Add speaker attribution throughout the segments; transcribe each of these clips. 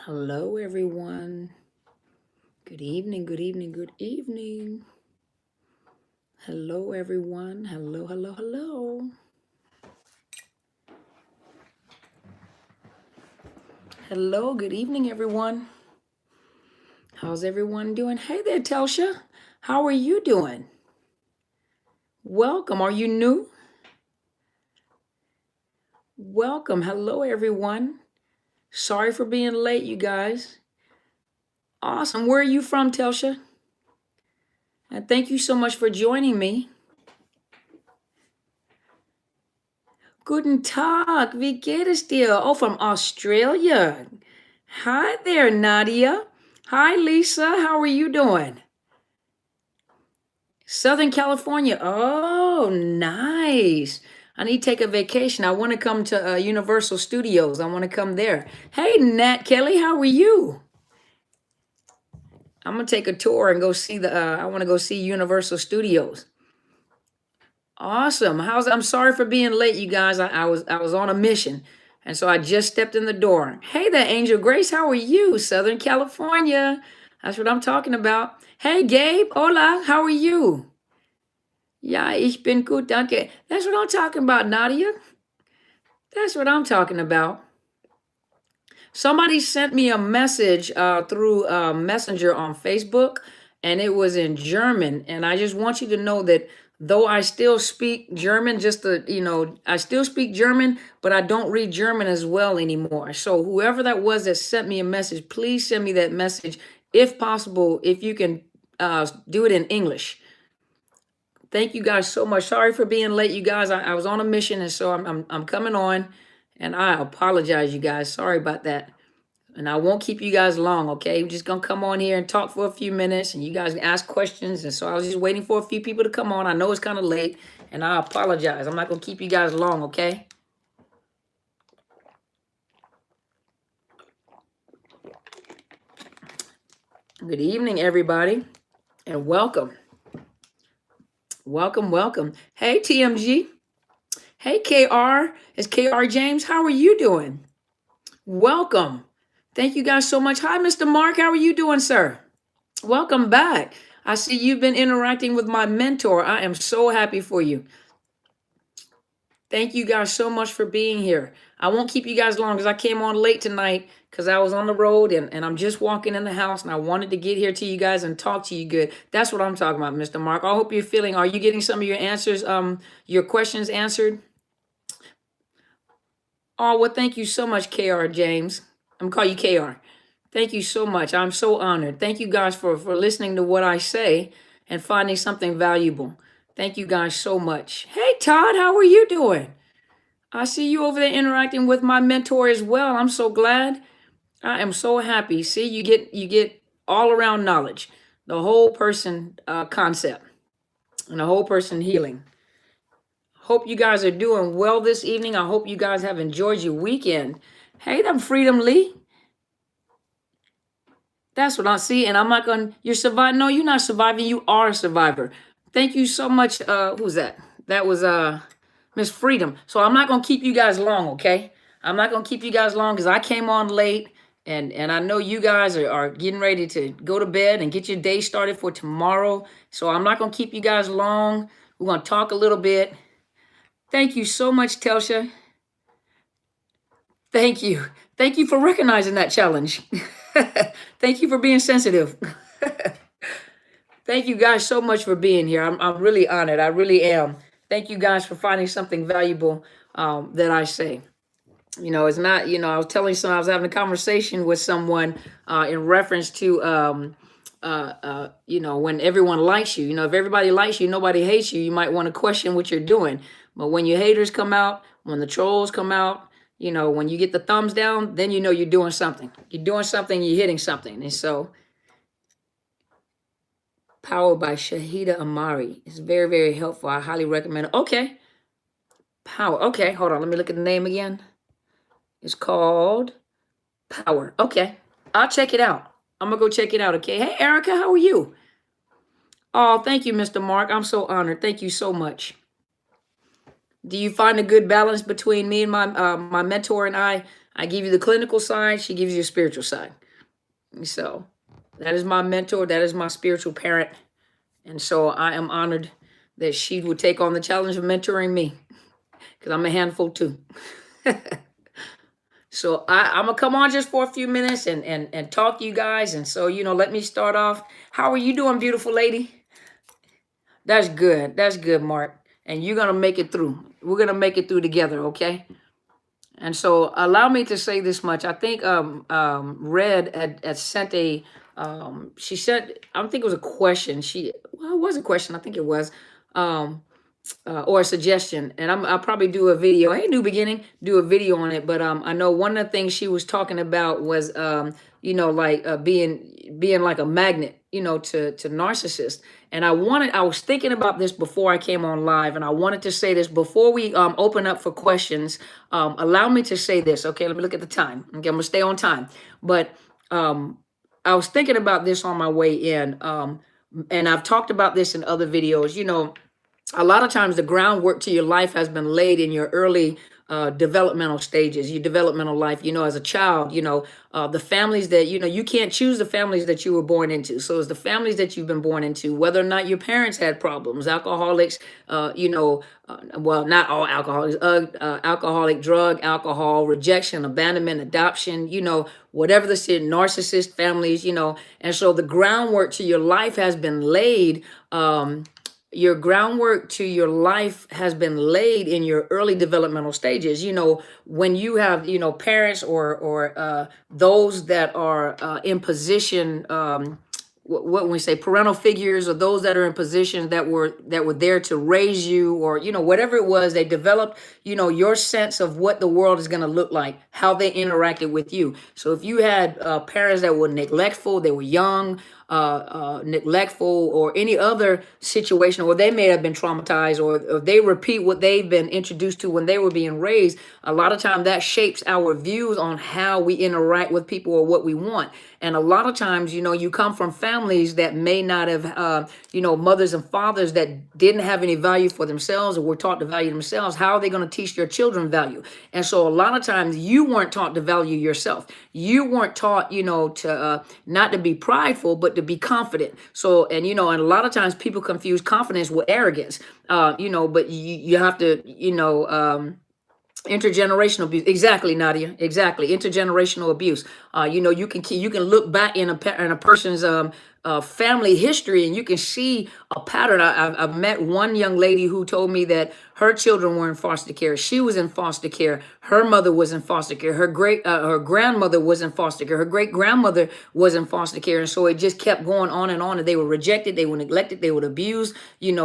Speaker 1: Hello, everyone. Good evening, good evening, good evening. Hello, everyone. Hello, hello, hello. Hello, good evening, everyone. How's everyone doing? Hey there, Telsha. How are you doing? Welcome. Are you new? Welcome. Hello, everyone. Sorry for being late, you guys. Awesome. Where are you from, Telsha? And thank you so much for joining me. Guten Tag, wie geht es dir? Oh, from Australia. Hi there, Nadia. Hi, Lisa. How are you doing? Southern California. Oh, nice. I need to take a vacation. I want to come to Universal Studios. I want to come there. Hey, Nat Kelly, how are you? I'm gonna take a tour and go see the. I want to go see Universal Studios. Awesome. I'm sorry for being late, you guys. I was on a mission, and so I just stepped in the door. Hey there, Angel Grace. How are you? Southern California. That's what I'm talking about. Hey, Gabe. Hola. How are you? Ja, ich bin gut, danke. That's what I'm talking about, Nadia. That's what I'm talking about. Somebody sent me a message through Messenger on Facebook, and it was in German. And I just want you to know that though I still speak German, I still speak German, but I don't read German as well anymore. So whoever that was that sent me a message, please send me that message if possible, if you can do it in English. Thank you guys so much. Sorry for being late, you guys. I was on a mission, and so I'm coming on, and I apologize, you guys. Sorry about that. And I won't keep you guys long, okay? We're just gonna come on here and talk for a few minutes, and you guys can ask questions. And so I was just waiting for a few people to come on. I know it's kind of late, and I apologize. I'm not gonna keep you guys long, okay? Good evening, everybody, and welcome. Welcome, welcome. Hey, TMG. Hey, KR. It's KR James. How are you doing? Welcome. Thank you guys so much. Hi, Mr. Mark. How are you doing, sir? Welcome back. I see you've been interacting with my mentor. I am so happy for you. Thank you guys so much for being here. I won't keep you guys long because I came on late tonight because I was on the road and I'm just walking in the house and I wanted to get here to you guys and talk to you good. That's what I'm talking about, Mr. Mark. I hope you're feeling, are you getting some of your answers, your questions answered? Oh, well, thank you so much, KR James. I'm gonna call you KR. Thank you so much. I'm so honored. Thank you guys for listening to what I say and finding something valuable. Thank you guys so much. Hey, Todd, how are you doing? I see you over there interacting with my mentor as well. I'm so glad. I am so happy. See, you get all around knowledge, the whole person concept, and the whole person healing. Hope you guys are doing well this evening. I hope you guys have enjoyed your weekend. Hey, them Freedom Lee. That's what I see. And I'm not going, you're surviving. No, you're not surviving. You are a survivor. Thank you so much. Who's that? That was Miss Freedom. So I'm not going to keep you guys long, okay? I'm not going to keep you guys long because I came on late and I know you guys are getting ready to go to bed and get your day started for tomorrow. So I'm not going to keep you guys long. We're going to talk a little bit. Thank you so much, Telsha. Thank you. Thank you for recognizing that challenge. Thank you for being sensitive. Thank you guys so much for being here. I'm really honored. I really am. Thank you guys for finding something valuable that I say. It's not, I was telling someone, I was having a conversation with someone in reference to, when everyone likes you. If everybody likes you, nobody hates you, you might want to question what you're doing. But when your haters come out, when the trolls come out, when you get the thumbs down, then you're doing something. You're doing something, you're hitting something. And so, Power by Shahida Amari. It's very, very helpful. I highly recommend it. Okay. Power. Okay, hold on. Let me look at the name again. It's called Power. Okay. I'll check it out. I'm going to go check it out. Okay. Hey, Erica, how are you? Oh, thank you, Mr. Mark. I'm so honored. Thank you so much. Do you find a good balance between me and my mentor and I I give you the clinical side, she gives you a spiritual side. So that is my mentor, that is my spiritual parent. And so I am honored that she would take on the challenge of mentoring me, because I'm a handful too. So I'm gonna come on just for a few minutes and talk to you guys. And so, let me start off. How are you doing, beautiful lady? That's good. That's good, Mark. And you're gonna make it through. We're gonna make it through together, okay? And so allow me to say this much. I think Red had sent she said, I don't think it was a question. Well, it was a question, I think it was. Or a suggestion, and I'll probably do a video. Hey, New Beginning, do a video on it. But I know one of the things she was talking about was like being like a magnet, to narcissists. And I was thinking about this before I came on live, and I wanted to say this before we open up for questions. Allow me to say this, okay? Let me look at the time. Okay, I'm gonna stay on time. But I was thinking about this on my way in, and I've talked about this in other videos. A lot of times the groundwork to your life has been laid in your early developmental stages, your developmental life. As a child, the families that, you can't choose the families that you were born into. So it's the families that you've been born into, whether or not your parents had problems, alcoholics, well, not all alcoholics, alcoholic, drug, alcohol, rejection, abandonment, adoption, whatever the sin, narcissist families, and so the groundwork to your life has been laid. Your groundwork to your life has been laid in your early developmental stages. When you have, parents or those that are in position, what when we say parental figures, or those that are in positions that were there to raise you, or whatever it was, they developed your sense of what the world is going to look like, how they interacted with you. So if you had parents that were neglectful, they were young, neglectful, or any other situation, or they may have been traumatized, or they repeat what they've been introduced to when they were being raised, a lot of time that shapes our views on how we interact with people or what we want. And a lot of times, you come from families that may not have, mothers and fathers that didn't have any value for themselves, or were taught to value themselves. How are they going to teach their children value? And so a lot of times you weren't taught to value yourself. You weren't taught, to not to be prideful, but to be confident. So, and a lot of times people confuse confidence with arrogance, but you have to, intergenerational abuse. Exactly, Nadia. Exactly. Intergenerational abuse. You can look back in a person's family history, and you can see a pattern. I've met one young lady who told me that her children were in foster care. She was in foster care. Her mother was in foster care. Her grandmother was in foster care. Her great grandmother was in foster care. And so it just kept going on and on. And they were rejected. They were neglected. They were abused.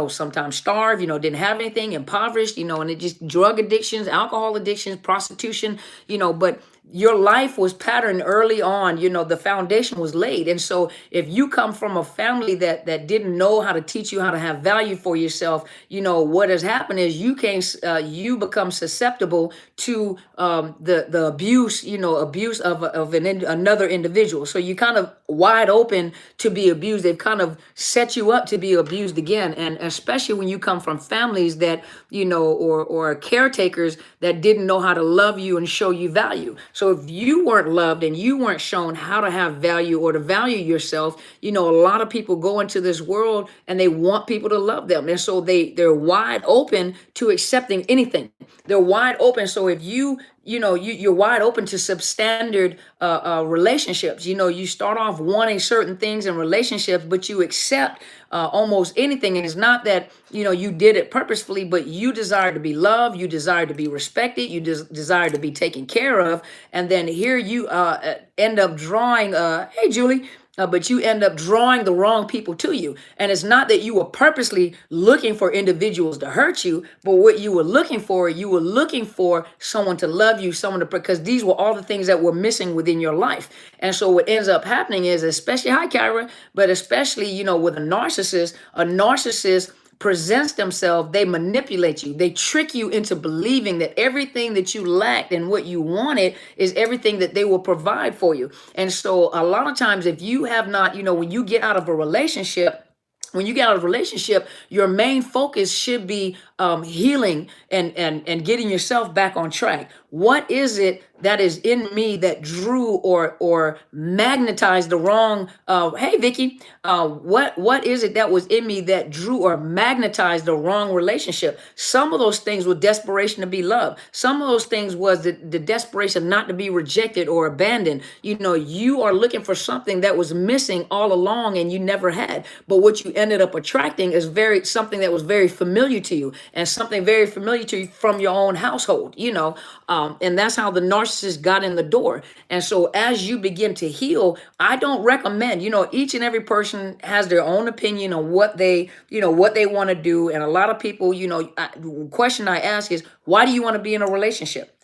Speaker 1: Sometimes starved. Didn't have anything. Impoverished. And it just drug addictions, alcohol addictions, prostitution. But your life was patterned early on. The foundation was laid. And so if you come from a family that didn't know how to teach you how to have value for yourself, what has happened is you become susceptible to the abuse, abuse of another individual. So you kind of wide open to be abused. They've kind of set you up to be abused again. And especially when you come from families that, or caretakers that didn't know how to love you and show you value. So if you weren't loved and you weren't shown how to have value or to value yourself, a lot of people go into this world and they want people to love them. And so they're wide open to accepting anything. They're wide open. So if you're wide open to substandard relationships. You start off wanting certain things in relationships, but you accept almost anything. And it's not that, you did it purposefully, but you desire to be loved. You desire to be respected. You desire to be taken care of. And then here you end up drawing, hey, Julie, but you end up drawing the wrong people to you. And it's not that you were purposely looking for individuals to hurt you, but what you were looking for someone to love you, because these were all the things that were missing within your life. And so what ends up happening is, especially, hi, Kyra, but especially, with a narcissist presents themselves, they manipulate you. They trick you into believing that everything that you lacked and what you wanted is everything that they will provide for you. And so a lot of times, if you have not, when you get out of a relationship, your main focus should be healing and getting yourself back on track. What is it that is in me that drew or magnetized the wrong hey Vicky, what is it that was in me that drew or magnetized the wrong relationship? Some of those things were desperation to be loved. Some of those things was the desperation not to be rejected or abandoned. You are looking for something that was missing all along and you never had, but what you ended up attracting is very something that was very familiar to you, and something very familiar to you from your own household. And that's how the narcissist got in the door. And so as you begin to heal, I don't recommend, each and every person has their own opinion on what they want to do. And a lot of people, the question I ask is, why do you want to be in a relationship?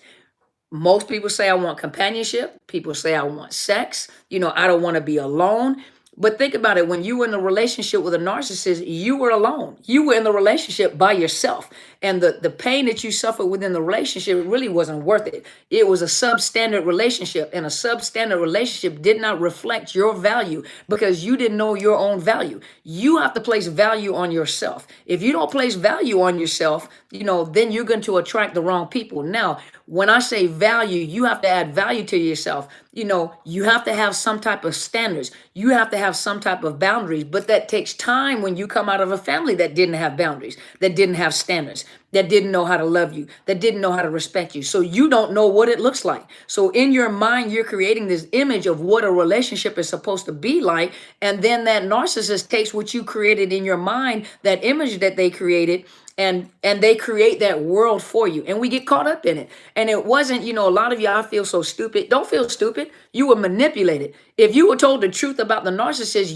Speaker 1: Most people say, I want companionship. People say, I want sex. I don't want to be alone. But think about it. When you were in a relationship with a narcissist, you were alone. You were in the relationship by yourself. And the pain that you suffered within the relationship really wasn't worth it. It was a substandard relationship. And a substandard relationship did not reflect your value because you didn't know your own value. You have to place value on yourself. If you don't place value on yourself, then you're going to attract the wrong people. Now, when I say value, you have to add value to yourself. You have to have some type of standards. You have to have some type of boundaries, but that takes time when you come out of a family that didn't have boundaries, that didn't have standards, that didn't know how to love you, that didn't know how to respect you. So you don't know what it looks like. So in your mind, you're creating this image of what a relationship is supposed to be like. And then that narcissist takes what you created in your mind, that image that they created, and they create that world for you, and we get caught up in it. And it wasn't, a lot of y'all feel so stupid. Don't feel stupid. You were manipulated. If you were told the truth about the narcissist,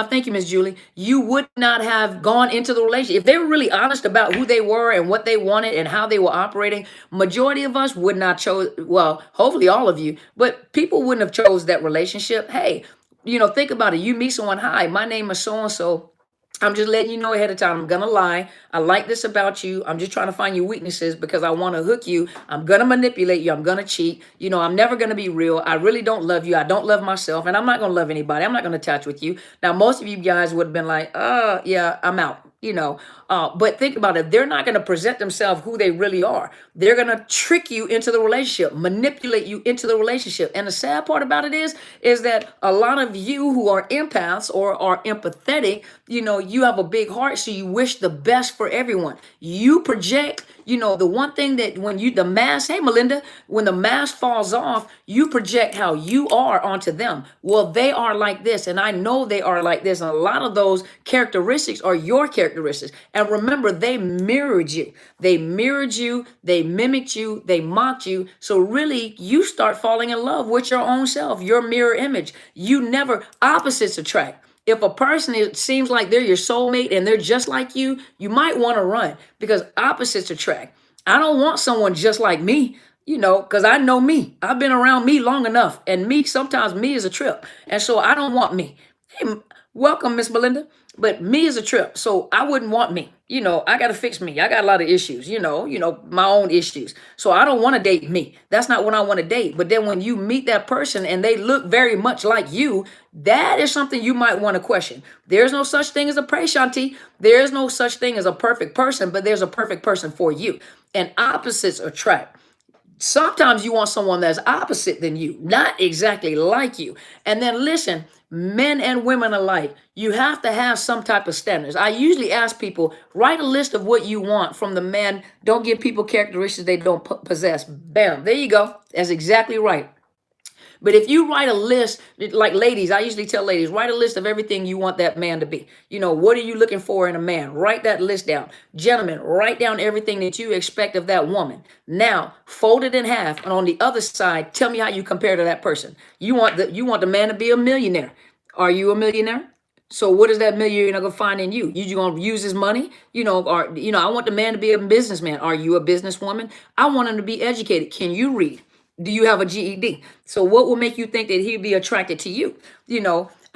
Speaker 1: thank you, Miss Julie, you would not have gone into the relationship. If they were really honest about who they were and what they wanted and how they were operating, majority of us would not chose, well, hopefully all of you, but people wouldn't have chose that relationship. Hey, think about it. You meet someone, hi, my name is so-and-so. I'm just letting you know ahead of time. I'm going to lie. I like this about you. I'm just trying to find your weaknesses because I want to hook you. I'm going to manipulate you. I'm going to cheat. I'm never going to be real. I really don't love you. I don't love myself. And I'm not going to love anybody. I'm not going to attach with you. Now, most of you guys would have been like, yeah, I'm out. But think about it. They're not going to present themselves who they really are. They're going to trick you into the relationship, manipulate you into the relationship. And the sad part about it is that a lot of you who are empaths or are empathetic, you have a big heart. So you wish the best for everyone. You project, the one thing that the mask, hey, Melinda, when the mask falls off, you project how you are onto them. Well, they are like this. And I know they are like this. And a lot of those characteristics are your characteristics. And remember, they mirrored you. They mirrored you. They mimicked you. They mocked you. So really, you start falling in love with your own self, your mirror image. Opposites attract. If a person seems like they're your soulmate and they're just like you might want to run because opposites attract. I don't want someone just like me, because I know me. I've been around me long enough, and sometimes me is a trip. And so I don't want me. Hey, welcome, Miss Melinda. But me is a trip. So I wouldn't want me. I got to fix me. I got a lot of issues, my own issues. So I don't want to date me. That's not what I want to date. But then when you meet that person and they look very much like you, that is something you might want to question. There's no such thing as a Shanti. There's no such thing as a perfect person, but there's a perfect person for you. And opposites attract. Sometimes you want someone that's opposite than you, not exactly like you. And then listen, men and women alike, you have to have some type of standards. I usually ask people, write a list of what you want from the man. Don't give people characteristics they don't possess. Bam, there you go. That's exactly right. But if you write a list, like ladies, I usually tell ladies, write a list of everything you want that man to be. What are you looking for in a man? Write that list down. Gentlemen, write down everything that you expect of that woman. Now, fold it in half. And on the other side, tell me how you compare to that person. You want the man to be a millionaire. Are you a millionaire? So what is that millionaire going to find in you? You going to use his money? I want the man to be a businessman. Are you a businesswoman? I want him to be educated. Can you read? Do you have a GED? So what will make you think that he'd be attracted to you?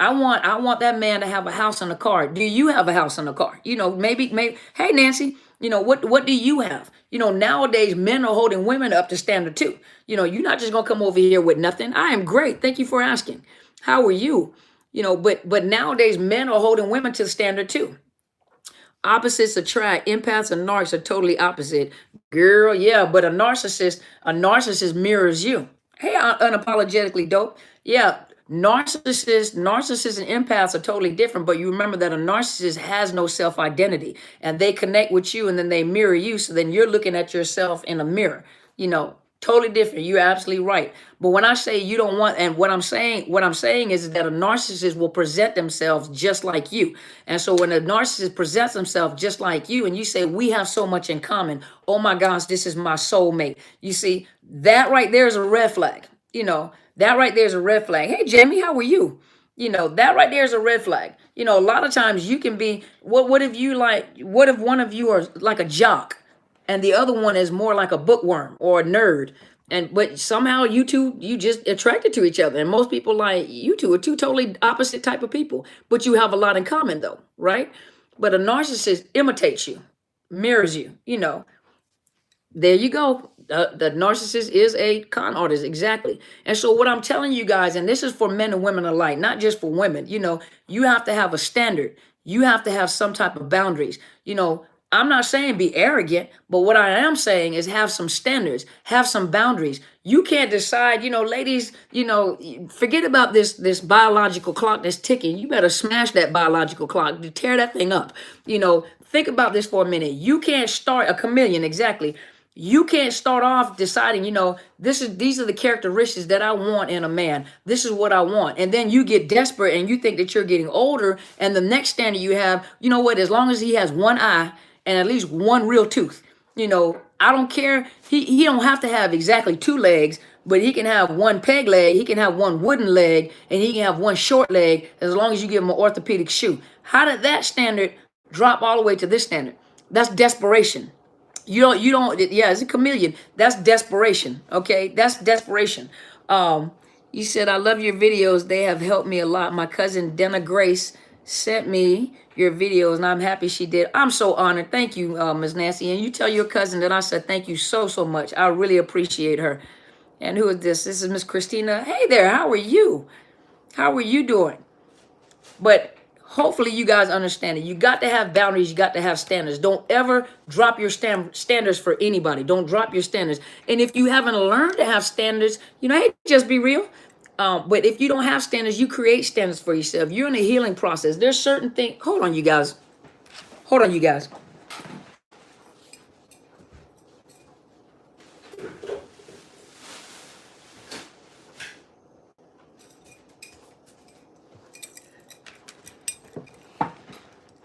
Speaker 1: I want that man to have a house and a car. Do you have a house and a car? Maybe, hey, Nancy, what do you have? Nowadays, men are holding women up to standard too. You're not just going to come over here with nothing. I am great. Thank you for asking. How are you? But nowadays, men are holding women to the standard too. Opposites attract. Empaths and narcs are totally opposite. Girl, yeah, but a narcissist mirrors you. Hey, unapologetically dope. Yeah, narcissists and empaths are totally different, but you remember that a narcissist has no self-identity and they connect with you and then they mirror you. So then you're looking at yourself in a mirror, totally different. You're absolutely right. But when I say you don't want, and what I'm saying is that a narcissist will present themselves just like you. And so when a narcissist presents himself just like you, and you say we have so much in common, oh my gosh, this is my soulmate. You see, that right there is a red flag. That right there is a red flag. Hey Jamie, how are you? That right there is a red flag. A lot of times you can be what if one of you are like a jock and the other one is more like a bookworm or a nerd, but somehow you just attracted to each other, and most people like you two are two totally opposite type of people, but you have a lot in common though, right? But a narcissist imitates you, mirrors you. There you go. The narcissist is a con artist, exactly. And so, what I'm telling you guys, and this is for men and women alike, not just for women, you have to have a standard. You have to have some type of boundaries. I'm not saying be arrogant, but what I am saying is have some standards, have some boundaries. You can't decide, ladies, forget about this biological clock that's ticking. You better smash that biological clock, tear that thing up. Think about this for a minute. You can't start a chameleon, exactly. You can't start off deciding, these are the characteristics that I want in a man. This is what I want. And then you get desperate and you think that you're getting older. And the next standard you have, you know what, as long as he has one eye and at least one real tooth, I don't care. He don't have to have exactly two legs, but he can have one peg leg, he can have one wooden leg, and he can have one short leg as long as you give him an orthopedic shoe. How did that standard drop all the way to this standard? That's desperation. You don't, yeah, it's a chameleon. That's desperation. Okay. That's desperation. You said, I love your videos. They have helped me a lot. My cousin Dana Grace sent me your videos and I'm happy she did. I'm so honored. Thank you, Ms. Nancy. And you tell your cousin that I said, thank you so, so much. I really appreciate her. And who is this? This is Miss Christina. Hey there. How are you? How are you doing? But hopefully you guys understand it. You got to have boundaries. You got to have standards. Don't ever drop your standards for anybody. Don't drop your standards. And if you haven't learned to have standards, hey, just be real. But if you don't have standards, you create standards for yourself. You're in a healing process. There's certain things. Hold on, you guys. Hold on, you guys.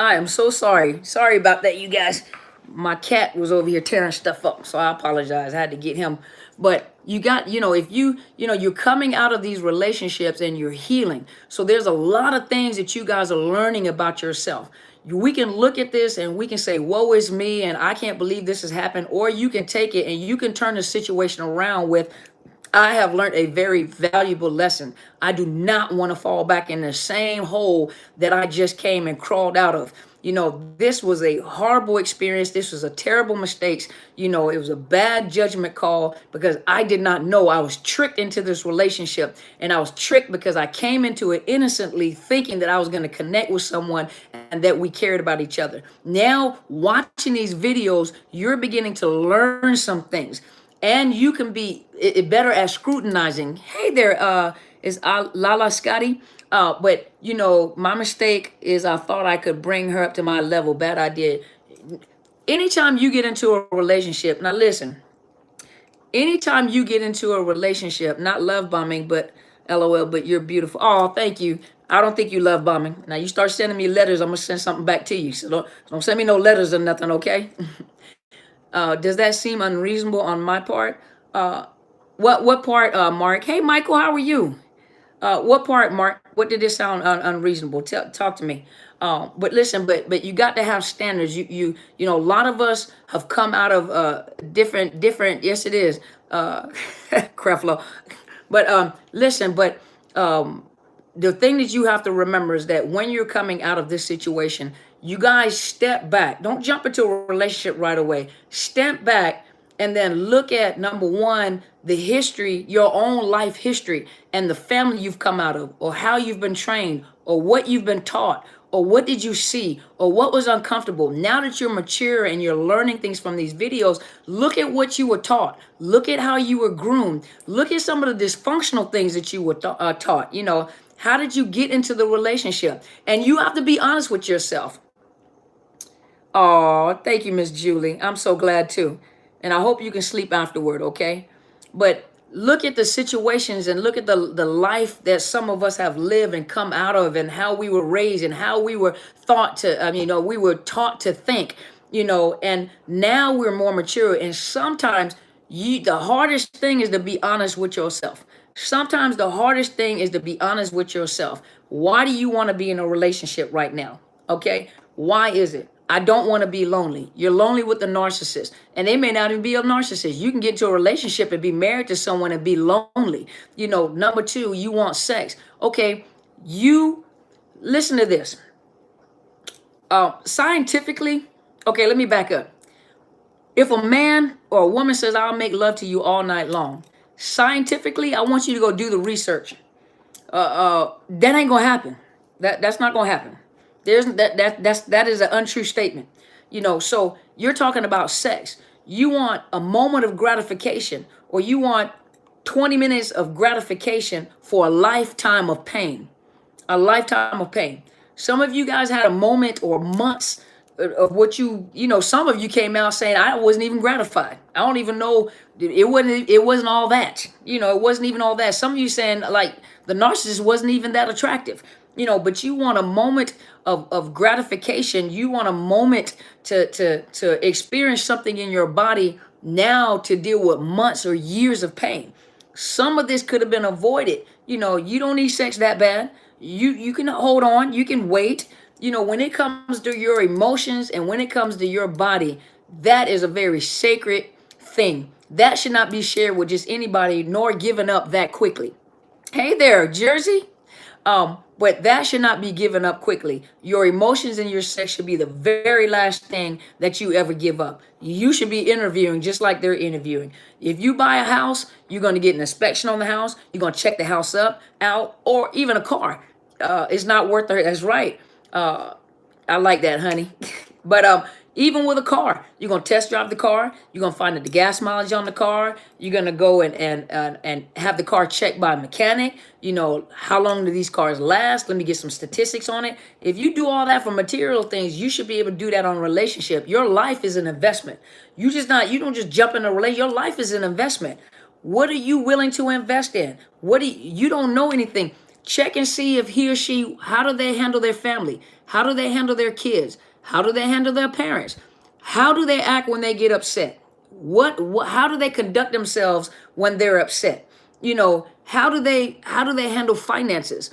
Speaker 1: I am so sorry. Sorry about that, you guys. My cat was over here tearing stuff up, so I apologize. I had to get him. But you got, if you're coming out of these relationships and you're healing. So there's a lot of things that you guys are learning about yourself. We can look at this and we can say, woe is me, and I can't believe this has happened. Or you can take it and you can turn the situation around with, I have learned a very valuable lesson. I do not want to fall back in the same hole that I just came and crawled out of. This was a horrible experience. This was a terrible mistake. It was a bad judgment call because I did not know. I was tricked into this relationship, and I was tricked because I came into it innocently thinking that I was going to connect with someone and that we cared about each other. Now, watching these videos, you're beginning to learn some things. And you can be better at scrutinizing. Hey there, is Lala Scotty. But my mistake is I thought I could bring her up to my level. Bad idea. Anytime you get into a relationship, now listen, anytime you get into a relationship, not love bombing, but LOL, but you're beautiful. Oh, thank you. I don't think you love bombing. Now you start sending me letters, I'm gonna send something back to you. So don't send me no letters or nothing, okay? Does that seem unreasonable on my part? What part, Mark? Hey, Michael, how are you? What part, Mark? What did this sound unreasonable? Talk to me. But listen, but you got to have standards. A lot of us have come out of different. Yes, it is. Creflo. But listen, but the thing that you have to remember is that when you're coming out of this situation, you guys step back. Don't jump into a relationship right away. Step back and then look at, number one, the history, your own life history, and the family you've come out of, or how you've been trained, or what you've been taught, or what did you see, or what was uncomfortable? Now that you're mature and you're learning things from these videos, look at what you were taught. Look at how you were groomed. Look at some of the dysfunctional things that you were taught. How did you get into the relationship? And you have to be honest with yourself. Oh, thank you, Miss Julie. I'm so glad too. And I hope you can sleep afterward, okay? But look at the situations and look at the life that some of us have lived and come out of, and how we were raised and how we were thought to, we were taught to think, and now we're more mature. And sometimes the hardest thing is to be honest with yourself. Sometimes the hardest thing is to be honest with yourself. Why do you want to be in a relationship right now? Okay? Why is it? I don't want to be lonely. You're lonely with the narcissist, and they may not even be a narcissist. You can get into a relationship and be married to someone and be lonely. Number two, you want sex. Okay, you listen to this. Scientifically, okay, let me back up. If a man or a woman says, I'll make love to you all night long, scientifically, I want you to go do the research. That ain't gonna happen. That's not gonna happen. That is an untrue statement. So you're talking about sex. You want a moment of gratification, or you want 20 minutes of gratification for a lifetime of pain. A lifetime of pain. Some of you guys had a moment or months of what some of you came out saying, I wasn't even gratified. I don't even know. It wasn't all that. It wasn't even all that. Some of you saying, like, the narcissist wasn't even that attractive. But you want a moment of gratification. You want a moment to experience something in your body now, to deal with months or years of pain. Some of this could have been avoided. You don't need sex that bad. You can hold on. You can wait. When it comes to your emotions and when it comes to your body, that is a very sacred thing. That should not be shared with just anybody, nor given up that quickly. Hey there, Jersey. But that should not be given up quickly. Your emotions and your sex should be the very last thing that you ever give up. You should be interviewing just like they're interviewing. If you buy a house, you're going to get an inspection on the house. You're going to check the house out, or even a car. It's not worth it. That's right. I like that, honey. But even with a car, you're gonna test drive the car. You're gonna find out the gas mileage on the car. You're gonna go and have the car checked by a mechanic. How long do these cars last? Let me get some statistics on it. If you do all that for material things, you should be able to do that on a relationship. Your life is an investment. You don't just jump in a relationship. Your life is an investment. What are you willing to invest in? You don't know anything. Check and see if he or she, how do they handle their family? How do they handle their kids? How do they handle their parents? How do they act when they get upset? How do they conduct themselves when they're upset? How do they handle finances?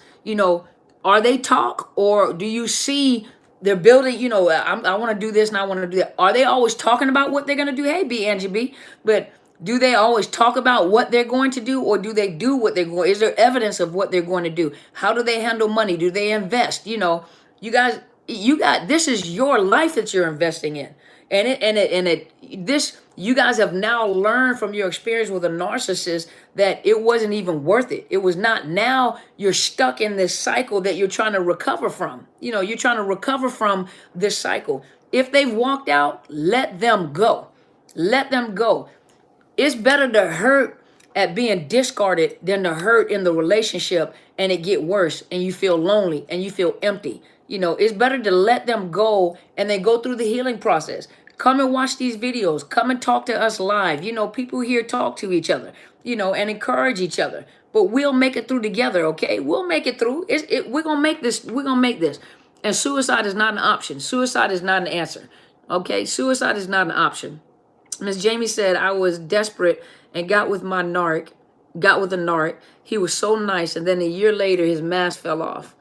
Speaker 1: Are they talk, or do you see they're building, I want to do this and I want to do that. Are they always talking about what they're going to do? Hey, Angie B. But do they always talk about what they're going to do, or do they do what they're going? Is there evidence of what they're going to do? How do they handle money? Do they invest? You guys, this is your life that you're investing in, you guys have now learned from your experience with a narcissist that it wasn't even worth it. It was not. Now you're stuck in this cycle that you're trying to recover from. You're trying to recover from this cycle. If they've walked out, let them go. Let them go. It's better to hurt at being discarded than to hurt in the relationship and it get worse and you feel lonely and you feel empty. It's better to let them go and then go through the healing process. Come and watch these videos. Come and talk to us live. People here talk to each other, and encourage each other. But we'll make it through together, okay? We'll make it through. We're going to make this. We're going to make this. And suicide is not an option. Suicide is not an answer, okay? Suicide is not an option. Miss Jamie said, I was desperate and got with a narc. He was so nice, and then a year later, his mask fell off.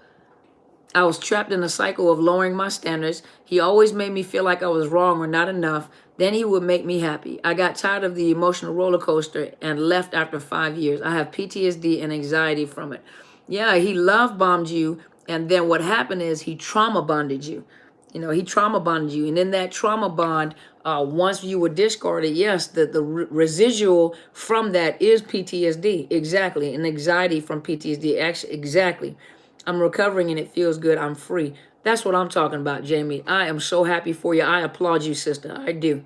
Speaker 1: I was trapped in a cycle of lowering my standards. He always made me feel like I was wrong or not enough. Then he would make me happy. I got tired of the emotional roller coaster and left after 5 years. I have PTSD and anxiety from it. Yeah, he love bombed you, and then what happened is he trauma bonded you. He trauma bonded you, and in that trauma bond, once you were discarded, yes, the residual from that is PTSD. Exactly, and anxiety from PTSD. Actually, exactly. I'm recovering and it feels good. I'm free. That's what I'm talking about, Jamie. I am so happy for you. I applaud you, sister. I do.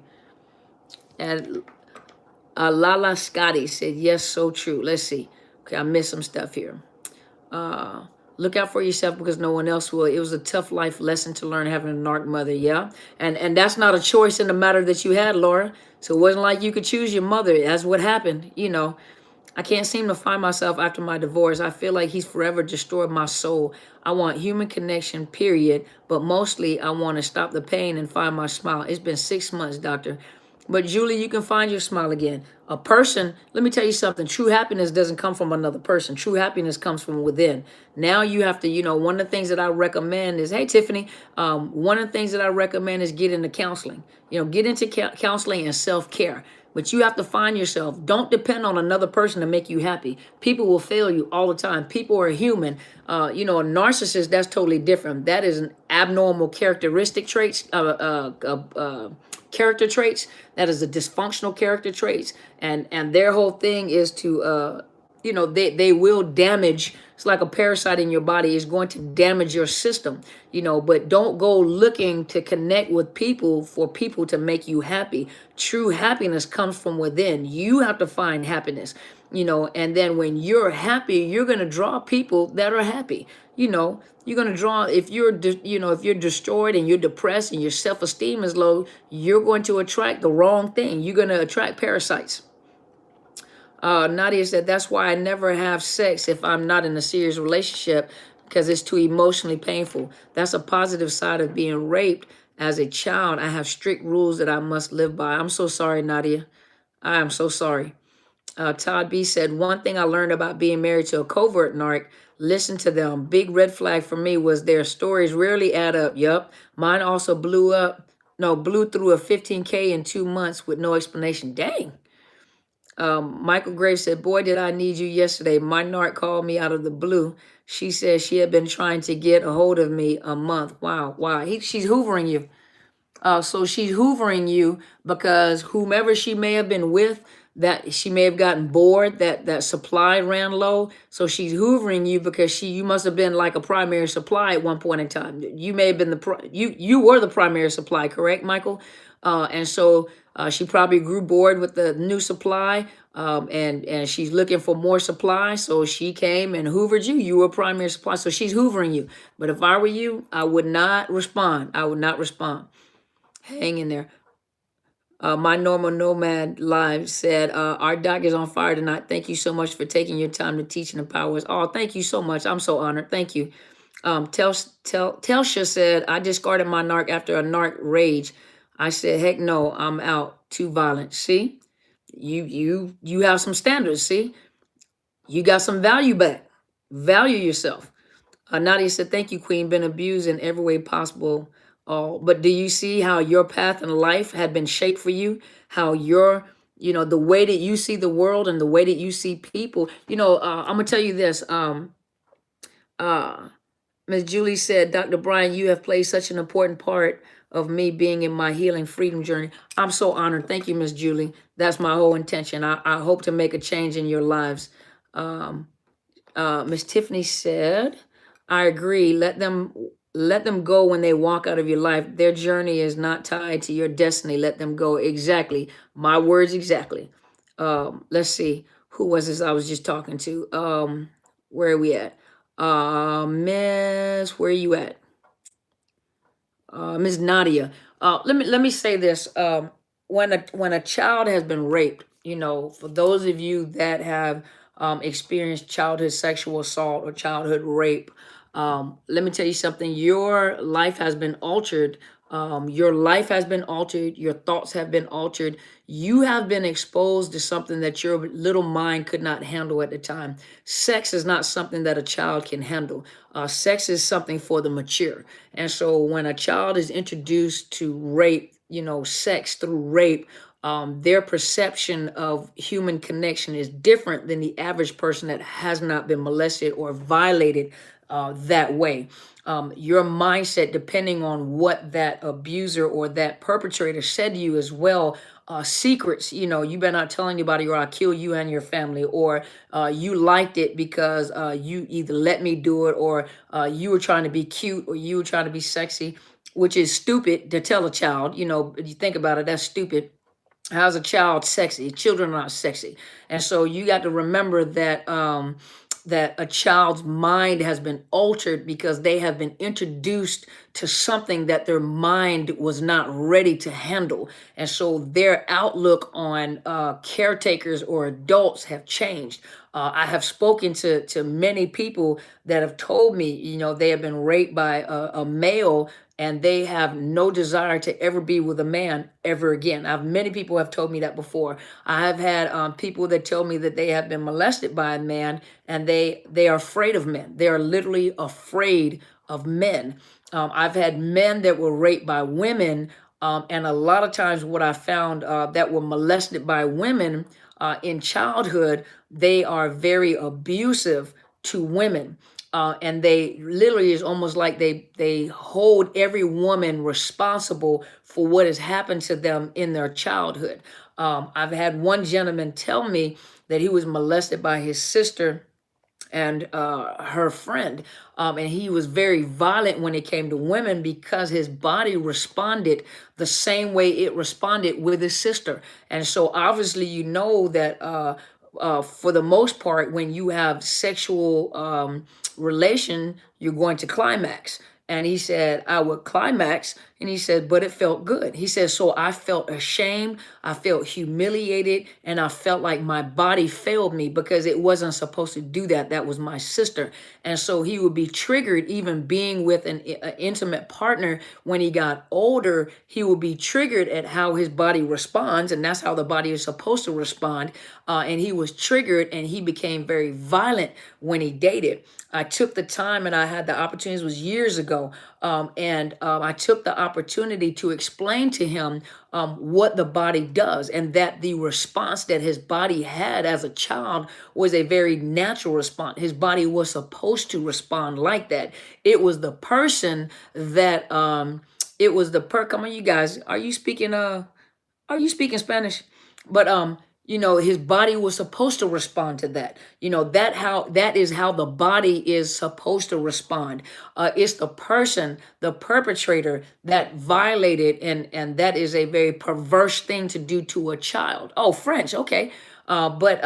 Speaker 1: And Lala Scotty said, yes, so true. Let's see. Okay, I missed some stuff here. Uh, Look out for yourself because no one else will. It was a tough life lesson to learn having a narc mother, yeah? And that's not a choice in the matter that you had, Laura. So it wasn't like you could choose your mother. That's what happened, you know. I can't seem to find myself after my divorce. I feel like he's forever destroyed my soul. I want human connection, period. But mostly I want to stop the pain and find my smile. It's been 6 months, doctor. But Julie, you can find your smile again. A person, let me tell you something. True happiness doesn't come from another person. True happiness comes from within. Now you have to, one of the things that I recommend is, hey, Tiffany, one of the things that I recommend is get into counseling. Get into counseling and self-care. But you have to find yourself. Don't depend on another person to make you happy. People will fail you all the time. People are human. A narcissist, that's totally different. That is an abnormal characteristic traits, character traits. That is a dysfunctional character traits. And their whole thing is to, they will damage. It's like a parasite in your body is going to damage your system, but don't go looking to connect with people for people to make you happy. True happiness comes from within. You have to find happiness, and then when you're happy, you're going to draw people that are happy. You're going to draw, if you're destroyed and you're depressed and your self-esteem is low, you're going to attract the wrong thing. You're going to attract parasites. Nadia said, that's why I never have sex if I'm not in a serious relationship because it's too emotionally painful. That's a positive side of being raped. As a child, I have strict rules that I must live by. I'm so sorry, Nadia. I am so sorry. Todd B said, one thing I learned about being married to a covert narc, listen to them. Big red flag for me was their stories rarely add up. Yup. Mine also blew through a 15K in 2 months with no explanation. Dang. Michael Graves said, boy, did I need you yesterday. My narc called me out of the blue. She said she had been trying to get a hold of me a month. Wow. She's hoovering you. So she's hoovering you because whomever she may have been with, that she may have gotten bored, that supply ran low. So she's hoovering you because you must have been like a primary supply at one point in time. You may have been you were the primary supply, correct, Michael? And so she probably grew bored with the new supply, and she's looking for more supply. So she came and hoovered you. You were primary supply. So she's hoovering you. But if I were you, I would not respond. I would not respond. Hang in there. My Normal Nomad Live said, our doc is on fire tonight. Thank you so much for taking your time to teach and empower us. Oh, thank you so much. I'm so honored. Thank you. Telsha said, I discarded my narc after a narc rage. I said, heck no, I'm out. Too violent. See, you have some standards. See, you got some value back. Value yourself. Nadia said, thank you, Queen. Been abused in every way possible. But do you see how your path in life had been shaped for you? How the way that you see the world and the way that you see people. I'm gonna tell you this. Ms. Julie said, Dr. Brian, you have played such an important part of me being in my healing freedom journey. I'm so honored. Thank you, Ms. Julie. That's my whole intention. I hope to make a change in your lives. Ms. Tiffany said, I agree. Let them go when they walk out of your life. Their journey is not tied to your destiny. Let them go. Exactly. My words exactly. Let's see. Who was this I was just talking to? Where are we at? Miss, where are you at? Miss Nadia. Let me say this. When a child has been raped, for those of you that have experienced childhood sexual assault or childhood rape, let me tell you something. Your life has been altered. Your life has been altered. Your thoughts have been altered. You have been exposed to something that your little mind could not handle at the time. Sex is not something that a child can handle. Sex is something for the mature. And so when a child is introduced to rape, sex through rape, their perception of human connection is different than the average person that has not been molested or violated that way. Your mindset, depending on what that abuser or that perpetrator said to you as well, secrets, you better not tell anybody or I'll kill you and your family, or you liked it because you either let me do it, or you were trying to be cute, or you were trying to be sexy, which is stupid to tell a child. If you think about it, that's stupid. How's a child sexy? Children are not sexy. And so you got to remember that a child's mind has been altered because they have been introduced to something that their mind was not ready to handle. And so their outlook on caretakers or adults have changed. I have spoken to many people that have told me, they have been raped by a male, and they have no desire to ever be with a man ever again. Many people have told me that before. I have had people that tell me that they have been molested by a man, and they are afraid of men. They are literally afraid of men. I've had men that were raped by women, and a lot of times what I found that were molested by women in childhood, they are very abusive to women. And they literally is almost like they hold every woman responsible for what has happened to them in their childhood. I've had one gentleman tell me that he was molested by his sister and her friend, and he was very violent when it came to women because his body responded the same way it responded with his sister. And so obviously that for the most part, when you have sexual relation, you're going to climax. And he said, I would climax. And he said, but it felt good. He said, so I felt ashamed. I felt humiliated. And I felt like my body failed me because it wasn't supposed to do that. That was my sister. And so he would be triggered, even being with an intimate partner. When he got older, he would be triggered at how his body responds. And that's how the body is supposed to respond. And he was triggered, and he became very violent when he dated. I took the time, and I had the opportunities, was years ago. And I took the opportunity to explain to him what the body does, and that the response that his body had as a child was a very natural response. His body was supposed to respond like that. It was the person that, come on, you guys, are you speaking Spanish? But his body was supposed to respond to that. That is how the body is supposed to respond. It's the person, the perpetrator, that violated, and that is a very perverse thing to do to a child. Oh, French, okay. But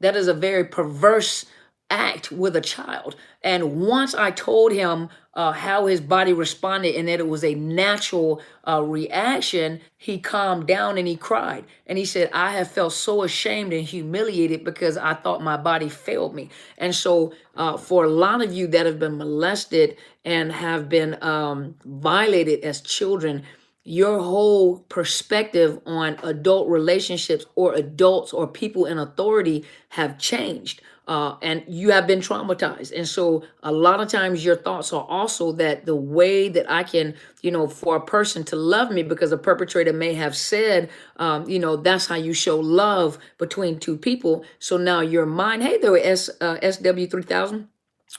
Speaker 1: that is a very perverse act with a child. And once I told him how his body responded, and that it was a natural reaction, he calmed down and he cried. And he said, I have felt so ashamed and humiliated because I thought my body failed me. And so for a lot of you that have been molested and have been violated as children, your whole perspective on adult relationships or adults or people in authority have changed. And you have been traumatized. And so a lot of times your thoughts are also that the way that I can, for a person to love me, because a perpetrator may have said, that's how you show love between two people. So now your mind, hey there, SW3000.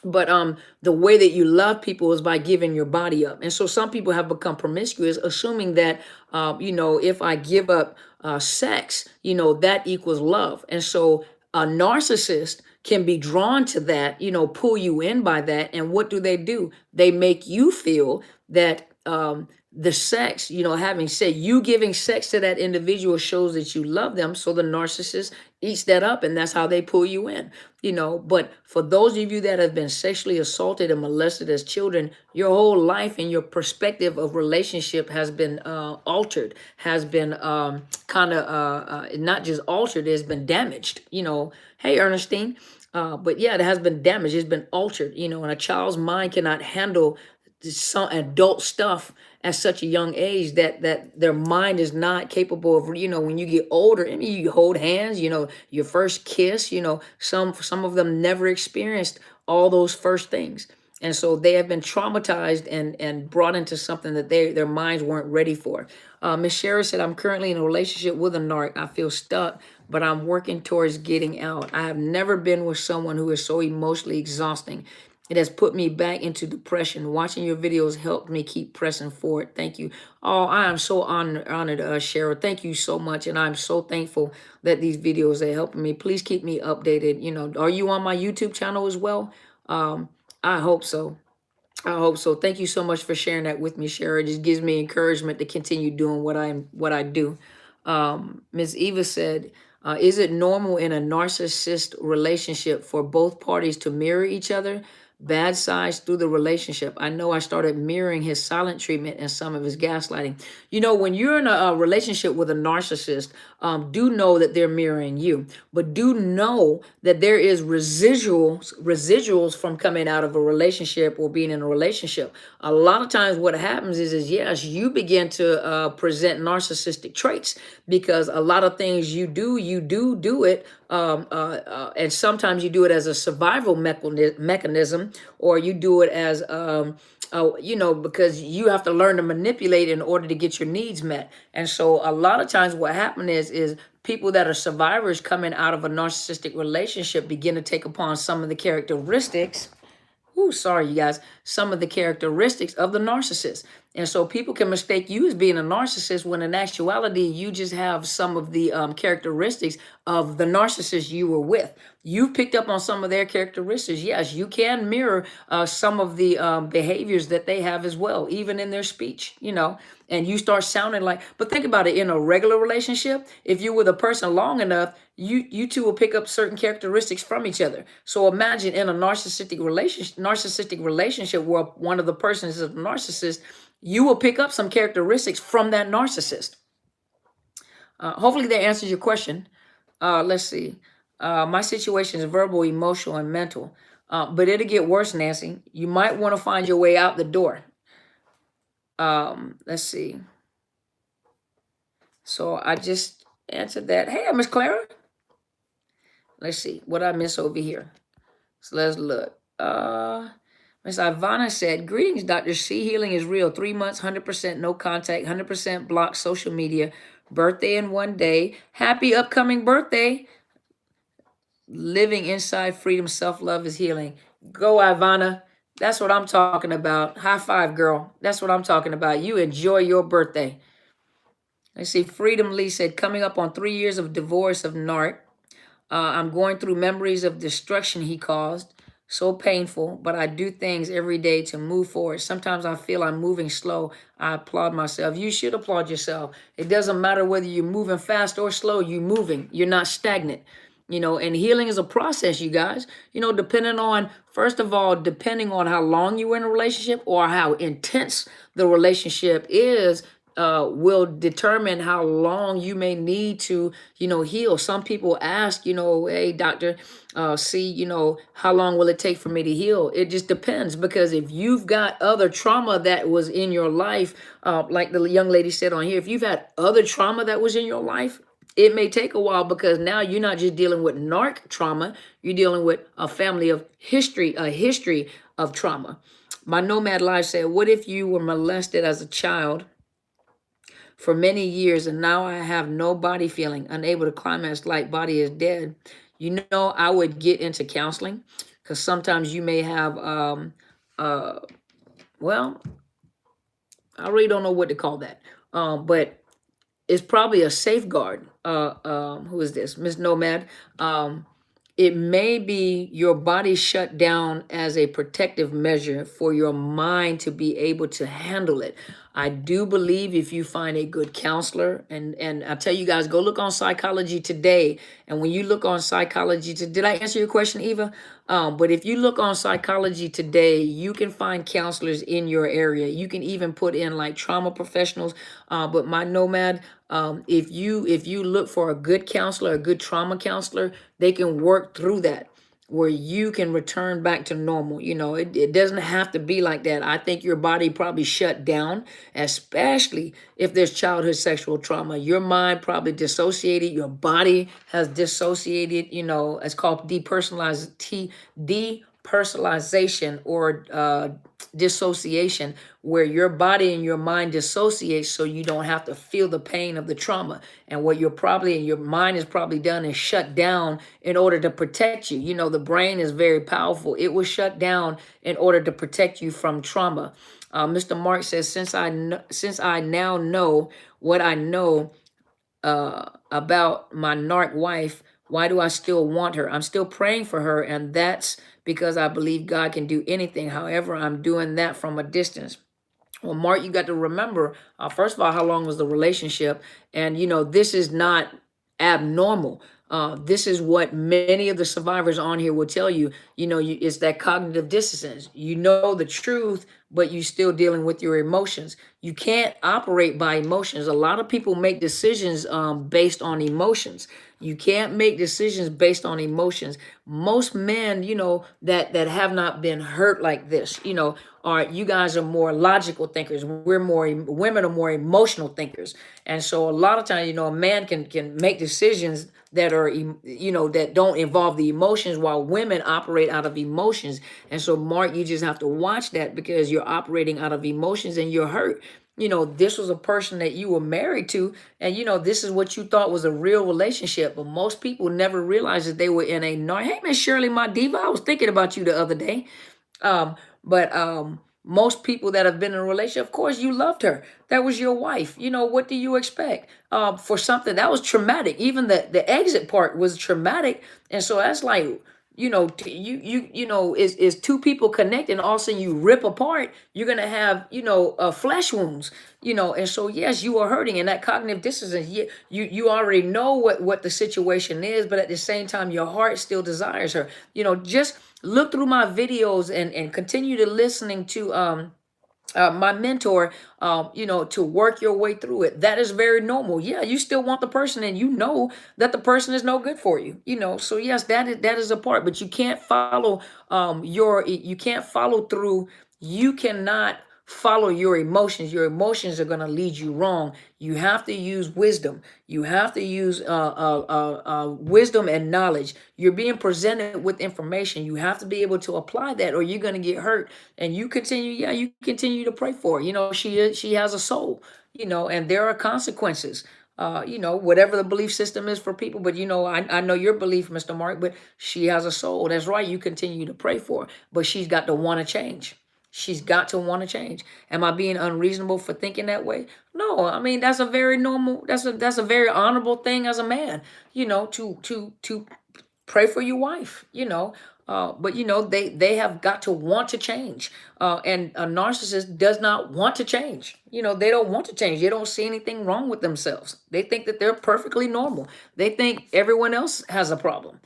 Speaker 1: But the way that you love people is by giving your body up. And so some people have become promiscuous, assuming that, if I give up sex, that equals love. And so a narcissist can be drawn to that, pull you in by that. And what do? They make you feel that the sex, having said you giving sex to that individual shows that you love them. So the narcissist eats that up, and that's how they pull you in, But for those of you that have been sexually assaulted and molested as children, your whole life and your perspective of relationship has been altered, has been not just altered, it's been damaged, Hey, Ernestine. But yeah, it has been damaged. It's been altered, and a child's mind cannot handle some adult stuff at such a young age that their mind is not capable of, when you get older. I mean, you hold hands, your first kiss, some of them never experienced all those first things. And so they have been traumatized and brought into something that their minds weren't ready for. Miss Sherry said, I'm currently in a relationship with a narc. I feel stuck, but I'm working towards getting out. I have never been with someone who is so emotionally exhausting. It has put me back into depression. Watching your videos helped me keep pressing forward. Thank you. Oh, I am so honored, Cheryl. Thank you so much. And I'm so thankful that these videos are helping me. Please keep me updated. You know, are you on my YouTube channel as well? I hope so. I hope so. Thank you so much for sharing that with me, Cheryl. It just gives me encouragement to continue doing what I do. Ms. Eva said, is it normal in a narcissist relationship for both parties to mirror each other? Bad sides through the relationship. I know I started mirroring his silent treatment and some of his gaslighting. You know, when you're in a relationship with a narcissist, do know that they're mirroring you, but do know that there is residuals from coming out of a relationship or being in a relationship. A lot of times what happens is yes, you begin to present narcissistic traits because a lot of things you do it, and sometimes you do it as a survival mechanism, or you do it as you know, because you have to learn to manipulate in order to get your needs met. And so a lot of times what happens is people that are survivors coming out of a narcissistic relationship begin to take upon some of the characteristics. Ooh, sorry, you guys. Some of the characteristics of the narcissist. And so people can mistake you as being a narcissist when in actuality, you just have some of the characteristics of the narcissist you were with. You've picked up on some of their characteristics. Yes, you can mirror some of the behaviors that they have as well, even in their speech, you know, and you start sounding like, but think about it, in a regular relationship, if you're with a person long enough, you two will pick up certain characteristics from each other. So imagine in a narcissistic relationship where one of the persons is a narcissist, you will pick up some characteristics from that narcissist. Hopefully that answers your question. Let's see. My situation is verbal, emotional, and mental. But it'll get worse, Nancy. You might want to find your way out the door. Let's see. So I just answered that. Hey, Miss Clara. Let's see what I miss over here. So let's look. Miss Ivana said, greetings, Dr. C. Healing is real. 3 months, 100% no contact, 100% block social media. Birthday in 1 day. Happy upcoming birthday. Living inside freedom, self-love is healing. Go, Ivana. That's what I'm talking about. High five, girl. That's what I'm talking about. You enjoy your birthday. Let's see. Freedom Lee said, coming up on 3 years of divorce of Narc. I'm going through memories of destruction he caused. So painful, but I do things every day to move forward. Sometimes I feel I'm moving slow. I applaud myself. You should applaud yourself. It doesn't matter whether you're moving fast or slow. You're moving. You're not stagnant. You know, and healing is a process, you guys. You know, depending on, first of all, depending on how long you were in a relationship or how intense the relationship is, will determine how long you may need to, you know, heal. Some people ask, you know, hey, doctor, see, you know, how long will it take for me to heal? It just depends, because if you've got other trauma that was in your life, like the young lady said on here, if you've had other trauma that was in your life, it may take a while, because now you're not just dealing with narc trauma, you're dealing with a history of trauma. My Nomad Life said, what if you were molested as a child for many years, and now I have no body feeling, unable to climax, like body is dead? You know, I would get into counseling, because sometimes you may have, well, I really don't know what to call that, but it's probably a safeguard. Who is this? Miss Nomad. It may be your body shut down as a protective measure for your mind to be able to handle it. I do believe if you find a good counselor, and I tell you guys, go look on Psychology Today. And when you look on Psychology Today, did I answer your question, Eva? But if you look on Psychology Today, you can find counselors in your area. You can even put in like trauma professionals. But my Nomad, if you look for a good counselor, a good trauma counselor, they can work through that, where you can return back to normal. You know, it doesn't have to be like that. I think your body probably shut down, especially if there's childhood sexual trauma. Your mind probably dissociated. Your body has dissociated. You know, it's called depersonalization personalization or dissociation, where your body and your mind dissociate so you don't have to feel the pain of the trauma. And what you're probably, and your mind is probably done, is shut down in order to protect you. You know, the brain is very powerful. It was shut down in order to protect you from trauma. Mr. Mark says, since I now know what I know about my narc wife, why do I still want her? I'm still praying for her, and that's because I believe God can do anything. However, I'm doing that from a distance. Well, Mark, you got to remember, first of all, how long was the relationship? And, you know, this is not abnormal. This is what many of the survivors on here will tell you. You know, it's that cognitive dissonance. You know the truth, but you still dealing with your emotions. You can't operate by emotions. A lot of people make decisions based on emotions. You can't make decisions based on emotions. Most men, you know, that have not been hurt like this, you know, you guys are more logical thinkers. Women are more emotional thinkers. And so a lot of times, you know, a man can make decisions that are, you know, that don't involve the emotions, while women operate out of emotions. And so, Mark, you just have to watch that, because you're operating out of emotions and you're hurt. You know, this was a person that you were married to, and, you know, this is what you thought was a real relationship. But most people never realize that they were in a Hey, Miss Shirley, my diva, I was thinking about you the other day. But most people that have been in a relationship, of course, you loved her. That was your wife. You know, what do you expect for something that was traumatic? Even the exit part was traumatic. And so that's like, you know, you know, is two people connected, and all of a sudden you rip apart, you're gonna have, you know, flesh wounds, you know. And so yes, you are hurting, and that cognitive dissonance, you already know what the situation is, but at the same time your heart still desires her. You know, just look through my videos and continue to listening to my mentor, you know, to work your way through it. That is very normal. Yeah, you still want the person, and you know that the person is no good for you. You know, so yes, that is a part. But you can't follow you can't follow through. You cannot follow your emotions. Your emotions are going to lead you wrong. You have to use wisdom. You have to use wisdom and knowledge. You're being presented with information. You have to be able to apply that, or you're going to get hurt. And you continue to pray for her. You know, she has a soul, you know, and there are consequences. You know, whatever the belief system is for people. But, you know, I know your belief, Mr. Mark, but she has a soul. That's right. You continue to pray for her, but she's got to want to change. She's got to want to change. Am I being unreasonable for thinking that way? No, I mean, that's a very normal, that's a very honorable thing as a man, you know, to pray for your wife, you know. But you know, they have got to want to change. And a narcissist does not want to change. You know, they don't want to change. They don't see anything wrong with themselves. They think that they're perfectly normal. They think everyone else has a problem.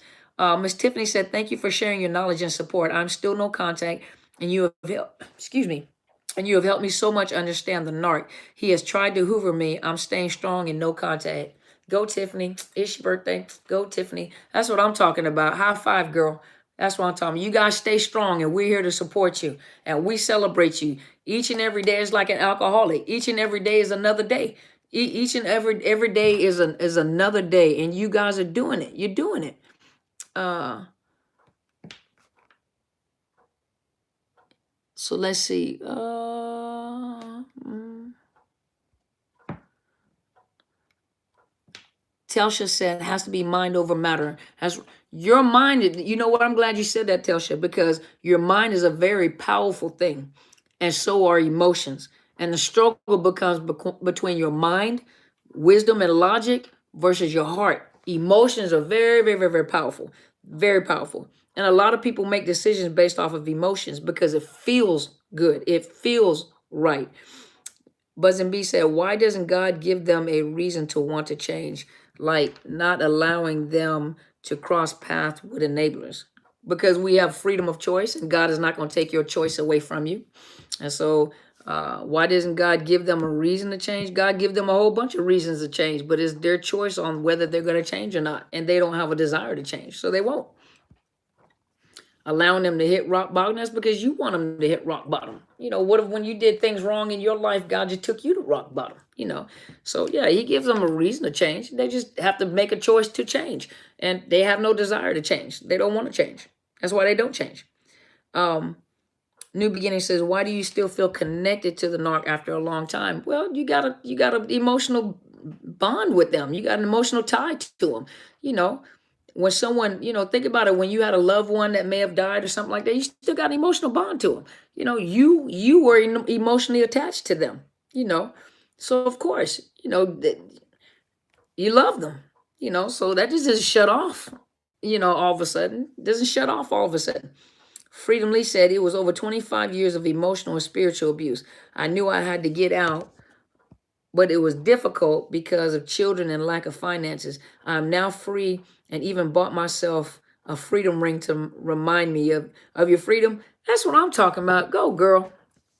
Speaker 1: Miss Tiffany said, thank you for sharing your knowledge and support. I'm still no contact, and you have helped, excuse me, and you have helped me so much understand the narc. He has tried to hoover me. I'm staying strong and no contact. Go, Tiffany. It's your birthday. Go, Tiffany. That's what I'm talking about. High five, girl. That's what I'm talking about. You guys stay strong, and we're here to support you, and we celebrate you. Each and every day is like an alcoholic. Each and every day is another day. Each and every day is another day, and you guys are doing it. You're doing it. So let's see. Telsha said, has to be mind over matter. Has your mind, you know what? I'm glad you said that, Telsha, because your mind is a very powerful thing, and so are emotions. And the struggle becomes between your mind, wisdom, and logic versus your heart. Emotions are very, very, very, very powerful. Very powerful. And a lot of people make decisions based off of emotions because it feels good. It feels right. Buzz and B said, why doesn't God give them a reason to want to change? Like not allowing them to cross paths with enablers? Because we have freedom of choice, and God is not going to take your choice away from you. And so why doesn't God give them a reason to change? God give them a whole bunch of reasons to change, but it's their choice on whether they're going to change or not. And they don't have a desire to change, so they won't. Allowing them to hit rock bottom, that's because you want them to hit rock bottom. You know, what if when you did things wrong in your life, God just took you to rock bottom, you know? So yeah, he gives them a reason to change. They just have to make a choice to change, and they have no desire to change. They don't want to change. That's why they don't change. Um, New Beginning says, why do you still feel connected to the narc after a long time? Well, you got an emotional bond with them. You got an emotional tie to them. You know, when someone, think about it, when you had a loved one that may have died or something like that, you still got an emotional bond to them. You were emotionally attached to them. So of course, you love them. So that just doesn't shut off. All of a sudden, it doesn't shut off all of a sudden. Freedom Lee said it was over 25 years of emotional and spiritual abuse. I knew I had to get out, but it was difficult because of children and lack of finances. I'm now free and even bought myself a freedom ring to remind me of your freedom. That's what I'm talking about. Go, girl.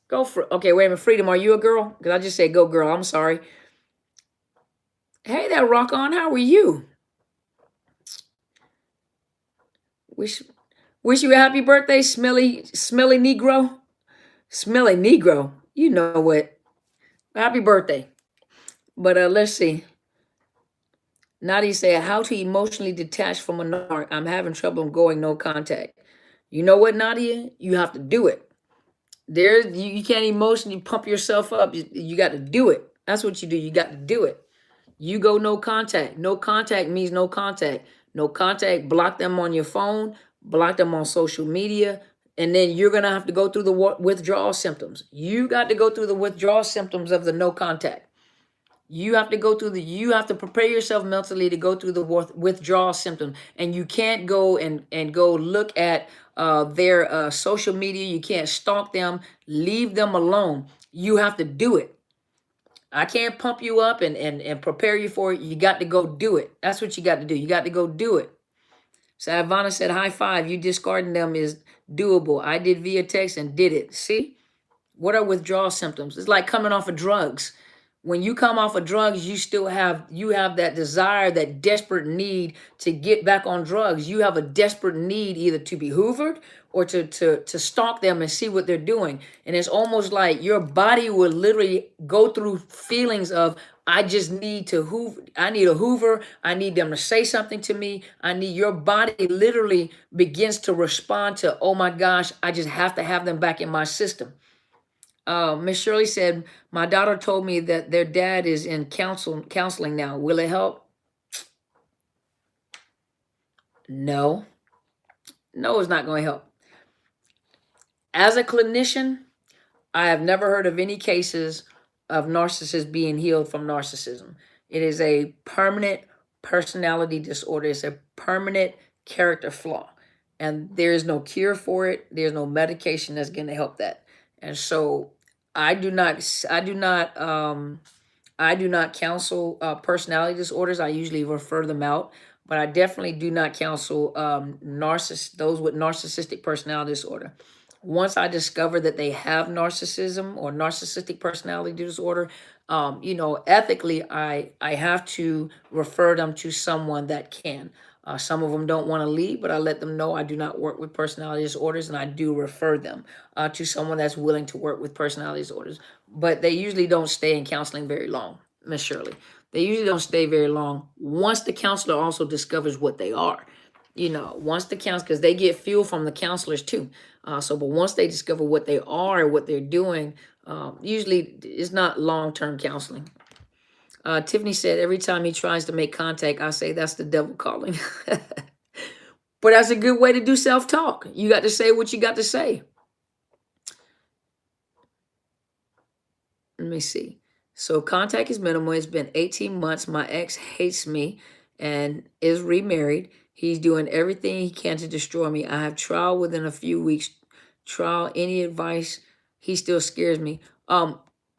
Speaker 1: Go for okay, wait a minute. Freedom, are you a girl? Because I just said go, girl. I'm sorry. Hey there, Rock On. How are you? Wish you a happy birthday, smelly Negro. Smelly Negro. You know what? Happy birthday. But let's see. Nadia said, how to emotionally detach from a narc. I'm having trouble going no contact. You know what, Nadia? You have to do it. You can't emotionally pump yourself up. You got to do it. That's what you do. You got to do it. You go no contact. No contact means no contact. No contact, block them on your phone, block them on social media, and then you're going to have to go through the withdrawal symptoms. You got to go through the withdrawal symptoms of the no contact. You have to prepare yourself mentally to go through the withdrawal symptom. And you can't go and go look at their social media. You can't stalk them, leave them alone. You have to do it. I can't pump you up and prepare you for it. You got to go do it. That's what you got to do. You got to go do it. So Ivana said, high five. You discarding them is doable. I did via text and did it. See? What are withdrawal symptoms? It's like coming off of drugs. When you come off of drugs, you have that desire, that desperate need to get back on drugs. You have a desperate need either to be hoovered or to stalk them and see what they're doing. And it's almost like your body will literally go through feelings of, I just need to hoover. I need a hoover. I need them to say something to me. Your body literally begins to respond to, oh my gosh, I just have to have them back in my system. Miss Shirley said, my daughter told me that their dad is in counseling now. Will it help? No. No, it's not going to help. As a clinician, I have never heard of any cases of narcissists being healed from narcissism. It is a permanent personality disorder. It's a permanent character flaw. And there is no cure for it. There's no medication that's going to help that. And so I do not counsel personality disorders. I usually refer them out, but I definitely do not counsel those with narcissistic personality disorder. Once I discover that they have narcissism or narcissistic personality disorder, ethically, I have to refer them to someone that can. Some of them don't want to leave, but I let them know I do not work with personality disorders, and I do refer them to someone that's willing to work with personality disorders. But they usually don't stay in counseling very long, Miss Shirley. They usually don't stay very long once the counselor also discovers what they are. Once the counselor, because they get fuel from the counselors too. But once they discover what they are, what they're doing, usually it's not long-term counseling. Tiffany said, every time he tries to make contact, I say that's the devil calling. But that's a good way to do self-talk. You got to say what you got to say. Let me see. So contact is minimal. It's been 18 months. My ex hates me and is remarried. He's doing everything he can to destroy me. I have trial within a few weeks. Trial, any advice? He still scares me.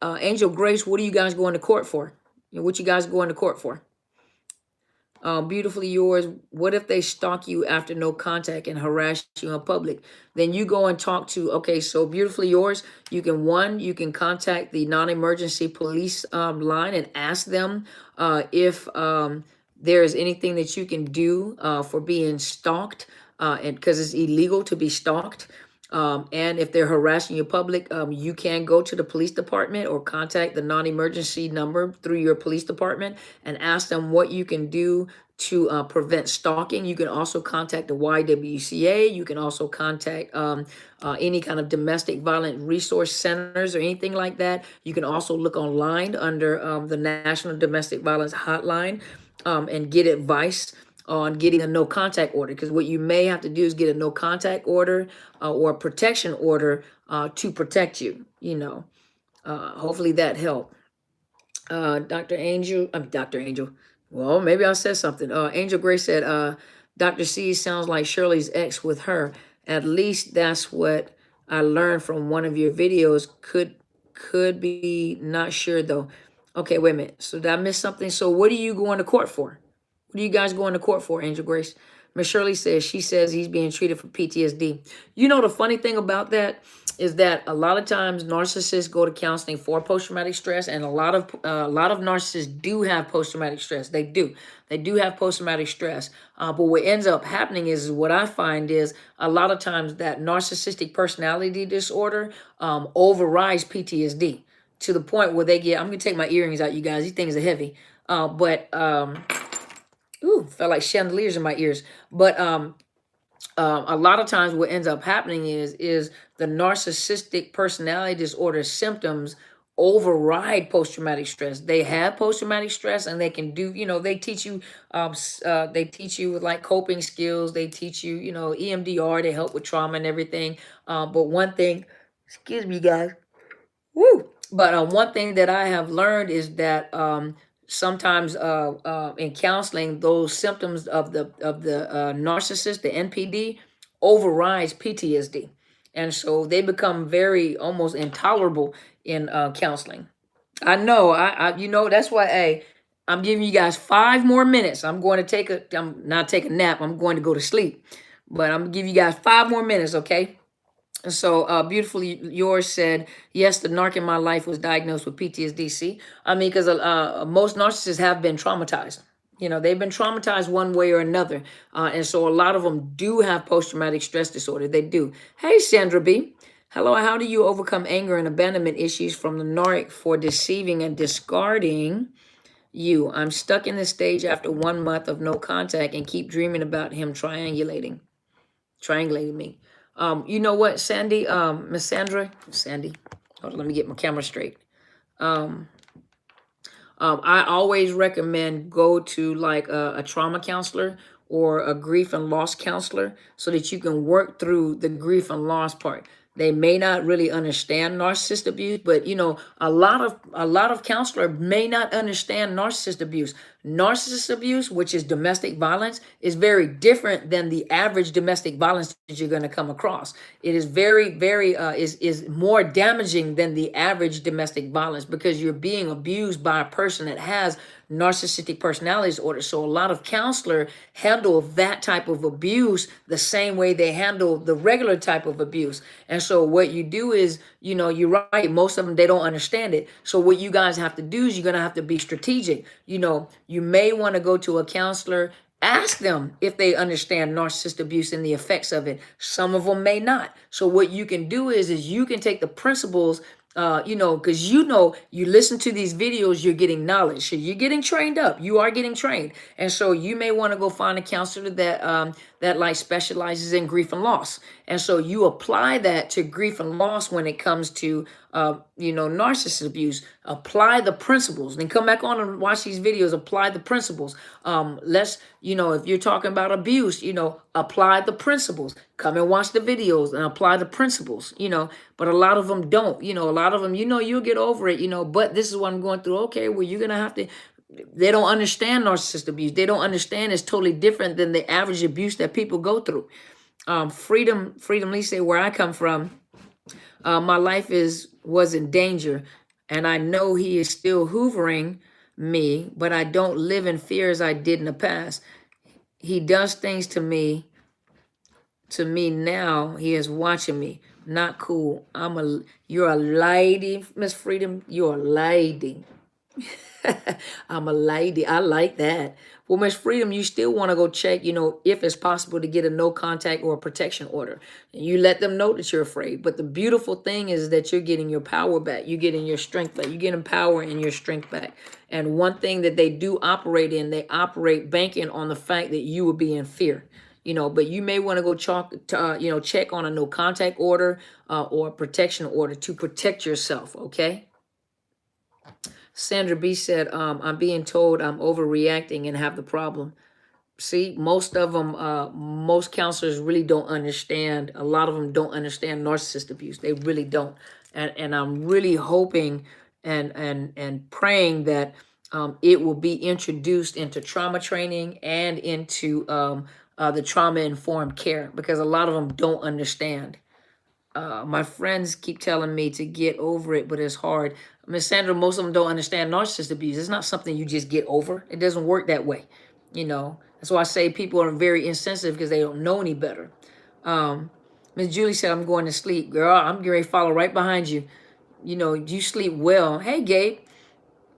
Speaker 1: Angel Grace, what are you guys going to court for? What you guys going to court for? Beautifully yours. What if they stalk you after no contact and harass you in public? Then you go and talk to, okay, so beautifully yours, you can contact the non-emergency police line and ask them if there is anything that you can do for being stalked, and because it's illegal to be stalked. And if they're harassing you in public, you can go to the police department or contact the non-emergency number through your police department and ask them what you can do to prevent stalking. You can also contact the YWCA. You can also contact any kind of domestic violence resource centers or anything like that. You can also look online under the National Domestic Violence Hotline and get advice on getting a no contact order, because what you may have to do is get a no contact order or a protection order to protect you. Hopefully that helped. Dr. Angel. Well, maybe I said something. Angel Grace said, Dr. C sounds like Shirley's ex with her. At least that's what I learned from one of your videos. Could be, not sure though. Okay, wait a minute. So did I miss something? So what are you going to court for? What are you guys going to court for, Angel Grace? Miss Shirley says, she says he's being treated for PTSD. You know, the funny thing about that is that a lot of times narcissists go to counseling for post-traumatic stress, and a lot of narcissists do have post-traumatic stress. They do have post-traumatic stress. But what ends up happening is what I find is a lot of times that narcissistic personality disorder overrides PTSD to the point where they get, I'm gonna take my earrings out, you guys. These things are heavy. Ooh, felt like chandeliers in my ears. But a lot of times what ends up happening is the narcissistic personality disorder symptoms override post-traumatic stress. They have post-traumatic stress, and they can do, they teach you with like coping skills. They teach you, EMDR to help with trauma and everything. But one thing, excuse me, guys. Woo! But one thing that I have learned is that sometimes in counseling, those symptoms of the narcissist, the NPD, overrides PTSD, and so they become very almost intolerable in counseling. I know, that's why. Hey, I'm giving you guys 5 more minutes. I'm going to I'm not take a nap. I'm going to go to sleep, but I'm gonna give you guys 5 more minutes, okay? So beautifully yours said, yes, the narc in my life was diagnosed with PTSD. See, I mean, because most narcissists have been traumatized. They've been traumatized one way or another. And so a lot of them do have post-traumatic stress disorder. They do. Hey, Sandra B. Hello, how do you overcome anger and abandonment issues from the narc for deceiving and discarding you? I'm stuck in this stage after 1 month of no contact and keep dreaming about him triangulating me. You know what, Sandy, Miss Sandy, hold on, let me get my camera straight. I always recommend go to like a trauma counselor or a grief and loss counselor so that you can work through the grief and loss part. They may not really understand narcissist abuse, but a lot of counselors may not understand narcissist abuse. Narcissist abuse, which is domestic violence, is very different than the average domestic violence that you're going to come across. It is very, very is more damaging than the average domestic violence because you're being abused by a person that has narcissistic personality disorder. So a lot of counselors handle that type of abuse the same way they handle the regular type of abuse. And so what you do is, you're right, most of them, they don't understand it. So what you guys have to do is you're going to have to be strategic. You may want to go to a counselor. Ask them if they understand narcissist abuse and the effects of it. Some of them may not. So what you can do is you can take the principles, because you listen to these videos, you're getting knowledge. So you're getting trained up. You are getting trained. And so you may want to go find a counselor that like specializes in grief and loss. And so you apply that to grief and loss when it comes to narcissist abuse. Apply the principles. Then come back on and watch these videos. Apply the principles. If you're talking about abuse, apply the principles. Come and watch the videos and apply the principles, but a lot of them don't. A lot of them, you'll get over it, but this is what I'm going through. Okay, well, you're going to have to. They don't understand narcissist abuse. They don't understand it's totally different than the average abuse that people go through. Freedom Lee say, where I come from, my life was in danger, and I know he is still hoovering me, but I don't live in fear as I did in the past. He does things to me now. He is watching me. Not cool. You're a lady, Miss Freedom. You're a lady. I'm a lady. I like that. Well, Miss Freedom, you still want to go check, if it's possible to get a no contact or a protection order. And you let them know that you're afraid. But the beautiful thing is that you're getting your power back. You're getting your strength back. You're getting power and your strength back. And one thing that they do operate in, they operate banking on the fact that you will be in fear. But you may want to go check on a no contact order or a protection order to protect yourself, okay? Sandra B said, I'm being told I'm overreacting and have the problem. See, most of them, most counselors really don't understand. A lot of them don't understand narcissist abuse. They really don't. And I'm really hoping and praying that it will be introduced into trauma training and into the trauma-informed care, because a lot of them don't understand. My friends keep telling me to get over it, but it's hard. Miss Sandra, most of them don't understand narcissist abuse. It's not something you just get over. It doesn't work that way. That's why I say people are very insensitive, because they don't know any better. Miss Julie said, I'm going to sleep. Girl, I'm getting ready to follow right behind you. You sleep well. Hey, Gabe.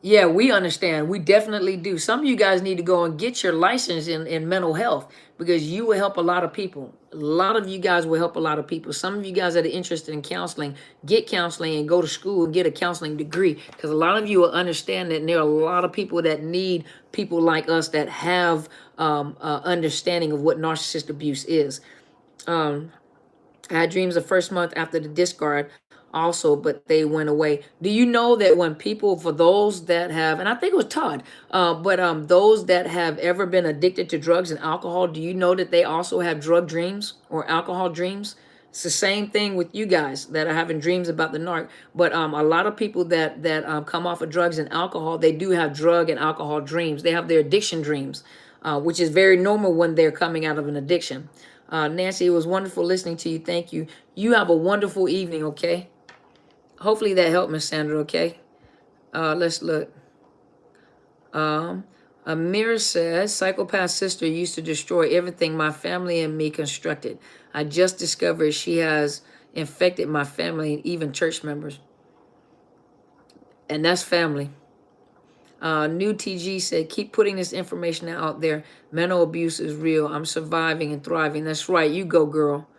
Speaker 1: Yeah, we understand. We definitely do. Some of you guys need to go and get your license in mental health, because you will help a lot of people. A lot of you guys will help a lot of people. Some of you guys that are interested in counseling, get counseling and go to school and get a counseling degree, because a lot of you will understand that there are a lot of people that need people like us that have understanding of what narcissist abuse is. I had dreams the first month after the discard also, but they went away. Do you know that when people, for those that have, and I think it was Todd, but those that have ever been addicted to drugs and alcohol, do you know that they also have drug dreams or alcohol dreams? It's the same thing with you guys that are having dreams about the narc. But a lot of people that come off of drugs and alcohol, they do have drug and alcohol dreams. They have their addiction dreams, which is very normal when they're coming out of an addiction. Nancy, it was wonderful listening to you. Thank you. You have a wonderful evening, okay? Hopefully that helped, Miss Sandra, okay? Let's look. Amir says, psychopath sister used to destroy everything my family and me constructed. I just discovered she has infected my family and even church members. And that's family. New TG said, keep putting this information out there. Mental abuse is real. I'm surviving and thriving. That's right. You go, girl.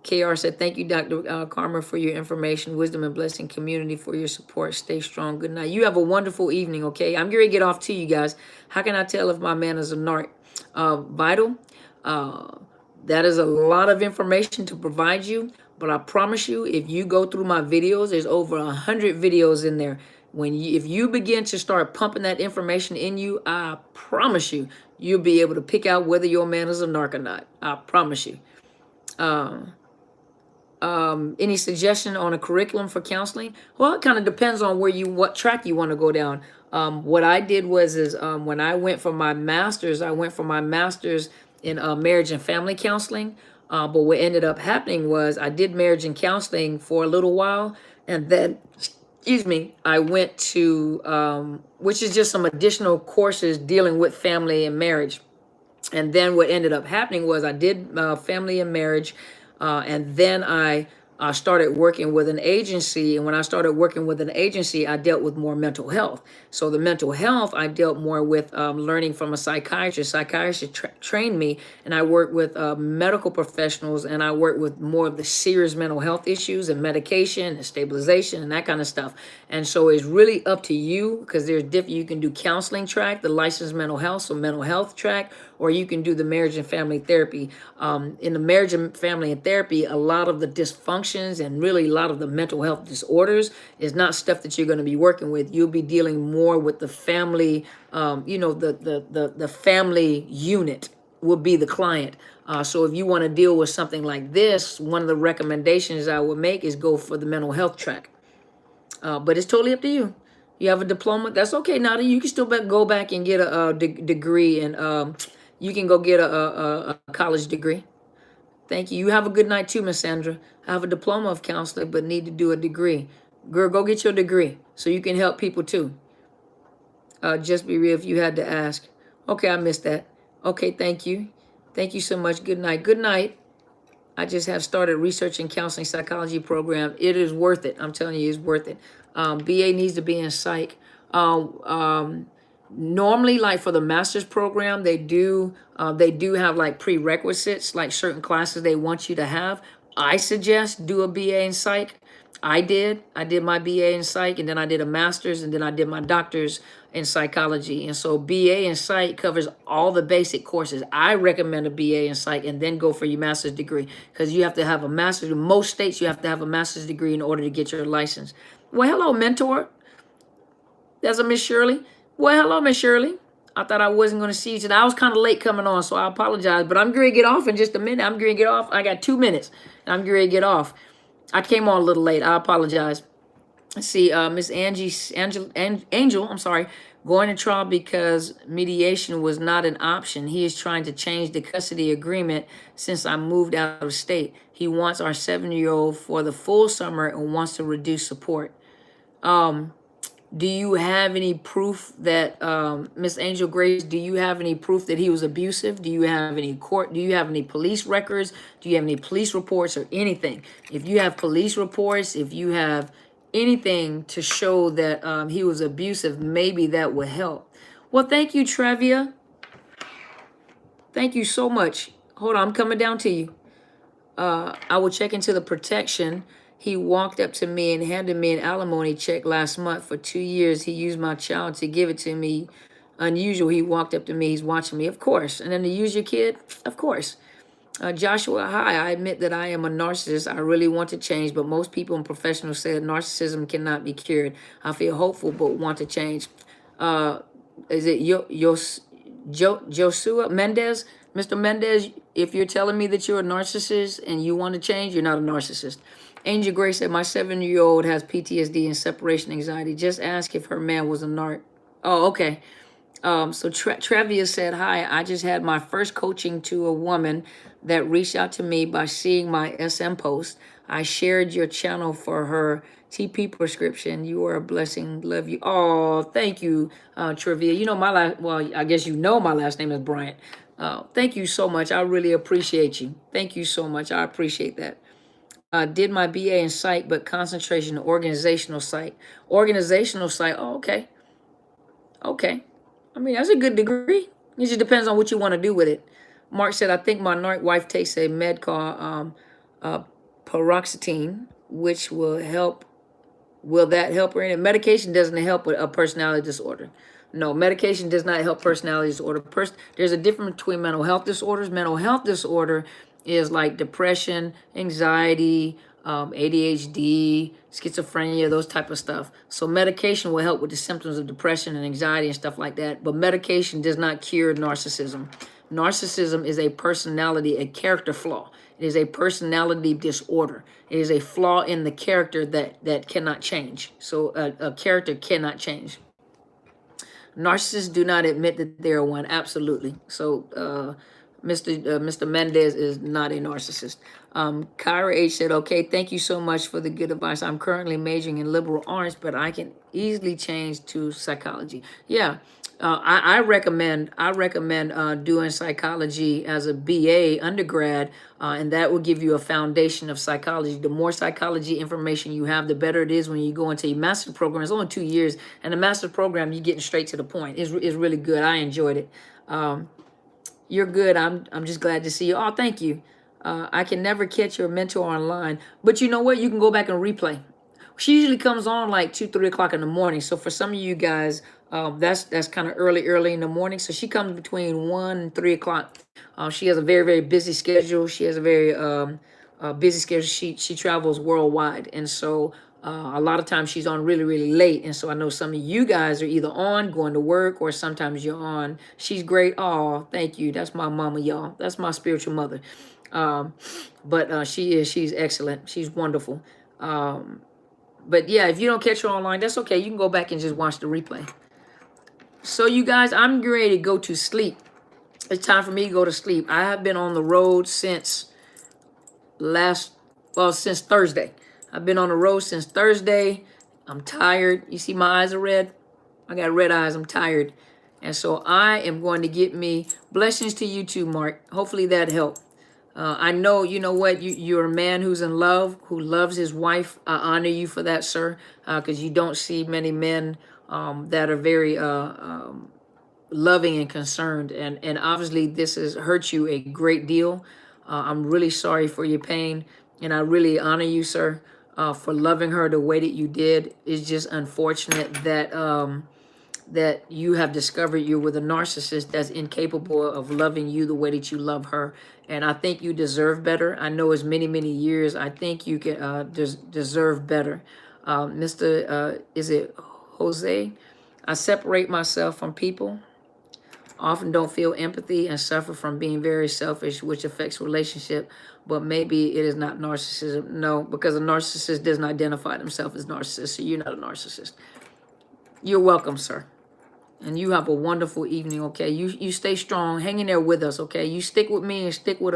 Speaker 1: KR said, thank you, Dr. Karma, for your information, wisdom, and blessing community for your support. Stay strong. Good night. You have a wonderful evening, okay? I'm going to get off to you guys. How can I tell if my man is a narc? Vital. That is a lot of information to provide you, but I promise you, if you go through my videos, there's over 100 videos in there. If you begin to start pumping that information in you, I promise you, you'll be able to pick out whether your man is a narc or not. I promise you. Any suggestion on a curriculum for counseling? Well, it kind of depends on what track you want to go down. What I did was when I went for my master's, in marriage and family counseling. But what ended up happening was I did marriage and counseling for a little while, and then, I went to, which is just some additional courses dealing with family and marriage. And then what ended up happening was I did family and marriage, and then I started working with an agency. And when I started working with an agency, I dealt with more mental health. So the mental health, I dealt more with learning from a psychiatrist. Psychiatrist trained me, and I worked with medical professionals, and I worked with more of the serious mental health issues and medication and stabilization and that kind of stuff. And so it's really up to you, because there's different, you can do counseling track, the licensed mental health, so mental health track, or you can do the marriage and family therapy. In the marriage and family and therapy, a lot of the dysfunctions and really a lot of the mental health disorders is not stuff that you're going to be working with. You'll be dealing more with the family, the family unit will be the client. So if you want to deal with something like this, one of the recommendations I would make is go for the mental health track. But it's totally up to you. You have a diploma, that's okay, Nada. You can still go back and get a degree, and you can go get a college degree. Thank you. You have a good night too, Miss Sandra. I have a diploma of counseling, but need to do a degree. Girl, go get your degree so you can help people too. Just be real if you had to ask. Okay, I missed that. Okay, thank you. Thank you so much. Good night. Good night. I just have started researching counseling psychology program. It is worth it. I'm telling you, it's worth it. BA needs to be in psych. Normally, like for the master's program, they do have like prerequisites, like certain classes they want you to have. I suggest do a BA in psych. I did my BA in psych, and then I did a master's, and then I did my doctor's in psychology. And so BA in psych covers all the basic courses. I recommend a BA in psych and then go for your master's degree, because you have to have a master's. In most states, you have to have a master's degree in order to get your license. Well, hello, mentor. That's a Miss Shirley. Well, hello, Miss Shirley. I thought I wasn't going to see you today. I was kind of late coming on, so I apologize. But I'm going to get off in just a minute. I'm going to get off. I got 2 minutes. And I'm going to get off. I came on a little late. I apologize. Let's see, Miss Angel, I'm sorry, going to trial because mediation was not an option. He is trying to change the custody agreement since I moved out of state. He wants our 7-year-old for the full summer and wants to reduce support. Do you have any proof that, Miss Angel Grace, do you have any proof that he was abusive? Do you have any do you have any police records? Do you have any police reports or anything? If you have police reports, if you have anything to show that he was abusive, maybe that would help. Well, thank you, Trevia. Thank you so much. Hold on, I'm coming down to you. I will check into the protection. He walked up to me and handed me an alimony check last month for 2 years. He used my child to give it to me. Unusual. He walked up to me. He's watching me. Of course. And then to use your kid? Of course. Joshua, hi. I admit that I am a narcissist. I really want to change, but most people and professionals say narcissism cannot be cured. I feel hopeful, but want to change. Is it Joshua Mendez? Mr. Mendez, if you're telling me that you're a narcissist and you want to change, you're not a narcissist. Angel Grace said, my 7-year-old has PTSD and separation anxiety. Just ask if her man was a narc. Oh, okay. So Trevia said, hi, I just had my first coaching to a woman that reached out to me by seeing my SM post. I shared your channel for her TP prescription. You are a blessing. Love you. Oh, thank you, Trevia. You know well, I guess you know my last name is Bryant. Thank you so much. I really appreciate you. Thank you so much. I appreciate that. Did my BA in psych, but concentration in organizational psych. Organizational psych. Oh, okay. Okay. I mean, that's a good degree. It just depends on what you want to do with it. Mark said, I think my narc wife takes a med called paroxetine, which will help. Will that help her? And medication doesn't help with a personality disorder. No, medication does not help personality disorder. There's a difference between mental health disorders. Mental health disorder is like depression, anxiety, ADHD, schizophrenia, those type of stuff. So medication will help with the symptoms of depression and anxiety and stuff like that. But medication does not cure narcissism. Narcissism is a personality, a character flaw. It is a personality disorder. It is a flaw in the character that cannot change. So a character cannot change. Narcissists do not admit that they're one. Absolutely. So Mr. Mendez is not a narcissist. Kyra H said, okay, thank you so much for the good advice. I'm currently majoring in liberal arts, but I can easily change to psychology. Yeah. I recommend doing psychology as a BA undergrad, and that will give you a foundation of psychology. The more psychology information you have, the better it is when you go into a master's program. It's only 2 years, and the master's program, you're getting straight to the point. It's really good. I enjoyed it. You're good. I'm just glad to see you. Oh, thank you. I can never catch your mentor online, but you know what? You can go back and replay. She usually comes on like 2, 3 o'clock in the morning. So for some of you guys, that's kind of early in the morning. So she comes between 1 and 3 o'clock. She has a very, very busy schedule. She has a very busy schedule. She travels worldwide. And so a lot of times she's on really, really late. And so I know some of you guys are either on going to work or sometimes you're on. She's great. Oh, thank you. That's my mama, y'all. That's my spiritual mother. But she's excellent. She's wonderful. But yeah, if you don't catch her online, that's okay. You can go back and just watch the replay. So you guys, I'm ready to go to sleep. It's time for me to go to sleep. I have been on the road since since Thursday. I've been on the road since Thursday. I'm tired. You see my eyes are red? I got red eyes. I'm tired. And so I am going to get me blessings to you too, Mark. Hopefully that helped. I know, you know what, you're a man who's in love, who loves his wife. I honor you for that, sir, because you don't see many men that are very loving and concerned. And obviously, this has hurt you a great deal. I'm really sorry for your pain, and I really honor you, sir, for loving her the way that you did. It's just unfortunate that that you have discovered you're with a narcissist that's incapable of loving you the way that you love her. And I think you deserve better. I know it's many, many years. I think you can deserve better. Mr. Is it Jose? I separate myself from people, often don't feel empathy, and suffer from being very selfish, which affects relationship. But maybe it is not narcissism. No, because a narcissist doesn't identify themselves as narcissist, so you're not a narcissist. You're welcome, sir. And you have a wonderful evening, okay? You stay strong, hang in there with us, okay? You stick with me and stick with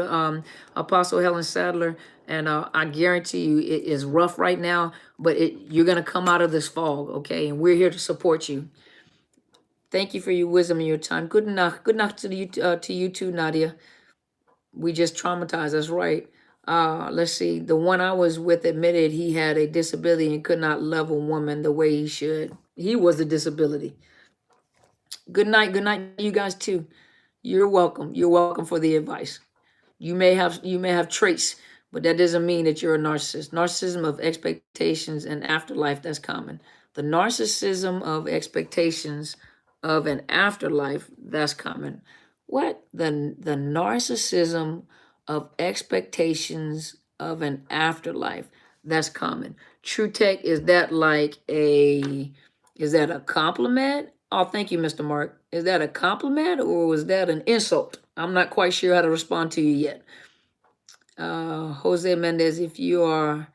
Speaker 1: Apostle Helen Sadler, and I guarantee you it is rough right now, but you're gonna come out of this fog, okay? And we're here to support you. Thank you for your wisdom and your time. Good enough. Good enough to you too, Nadia. We just traumatized. That's right. Let's see. The one I was with admitted he had a disability and could not love a woman the way he should. He was a disability. Good night. Good night, you guys too. You're welcome. You're welcome for the advice. You may have traits, but that doesn't mean that you're a narcissist. Narcissism of expectations and afterlife, that's common. The narcissism of expectations of an afterlife, that's common. What? The narcissism of expectations of an afterlife, that's common. True Tech, is that a compliment? Oh, thank you, Mr. Mark. Is that a compliment or was that an insult? I'm not quite sure how to respond to you yet. Jose Mendez, if you're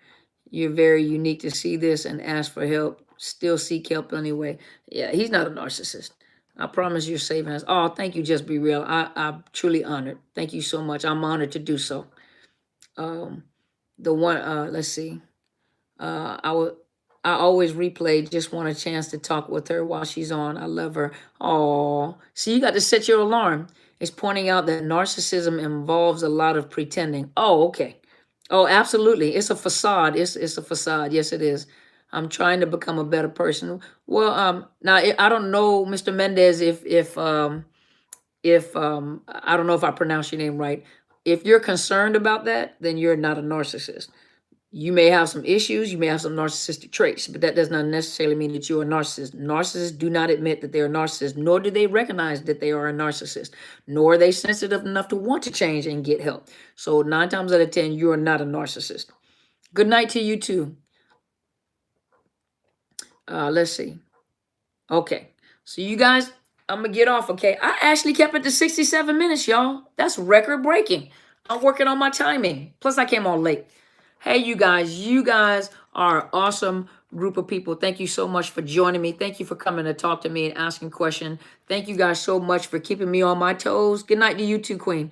Speaker 1: very unique to see this and ask for help, still seek help anyway. Yeah, he's not a narcissist. I promise you're saving us. Oh, thank you, Just Be Real. I'm truly honored. Thank you so much. I'm honored to do so. The one, let's see. I always replay, just want a chance to talk with her while she's on. I love her. Oh, see, you got to set your alarm. It's pointing out that narcissism involves a lot of pretending. Oh, okay. Oh, absolutely. It's a facade. It's a facade. Yes, it is. I'm trying to become a better person. Well, now I don't know, Mr. Mendez, if I don't know if I pronounced your name right. If you're concerned about that, then you're not a narcissist. You may have some issues, you may have some narcissistic traits, but that does not necessarily mean that you're a narcissist. Narcissists do not admit that they're a narcissist, nor do they recognize that they are a narcissist, nor are they sensitive enough to want to change and get help. So 9 times out of 10, you are not a narcissist. Good night to you too. Let's see. Okay, so you guys, I'm gonna get off, okay? I actually kept it to 67 minutes, y'all. That's record breaking. I'm working on my timing. Plus, I came on late. Hey, you guys are an awesome group of people. Thank you so much for joining me. Thank you for coming to talk to me and asking questions. Thank you guys so much for keeping me on my toes. Good night to you too, Queen.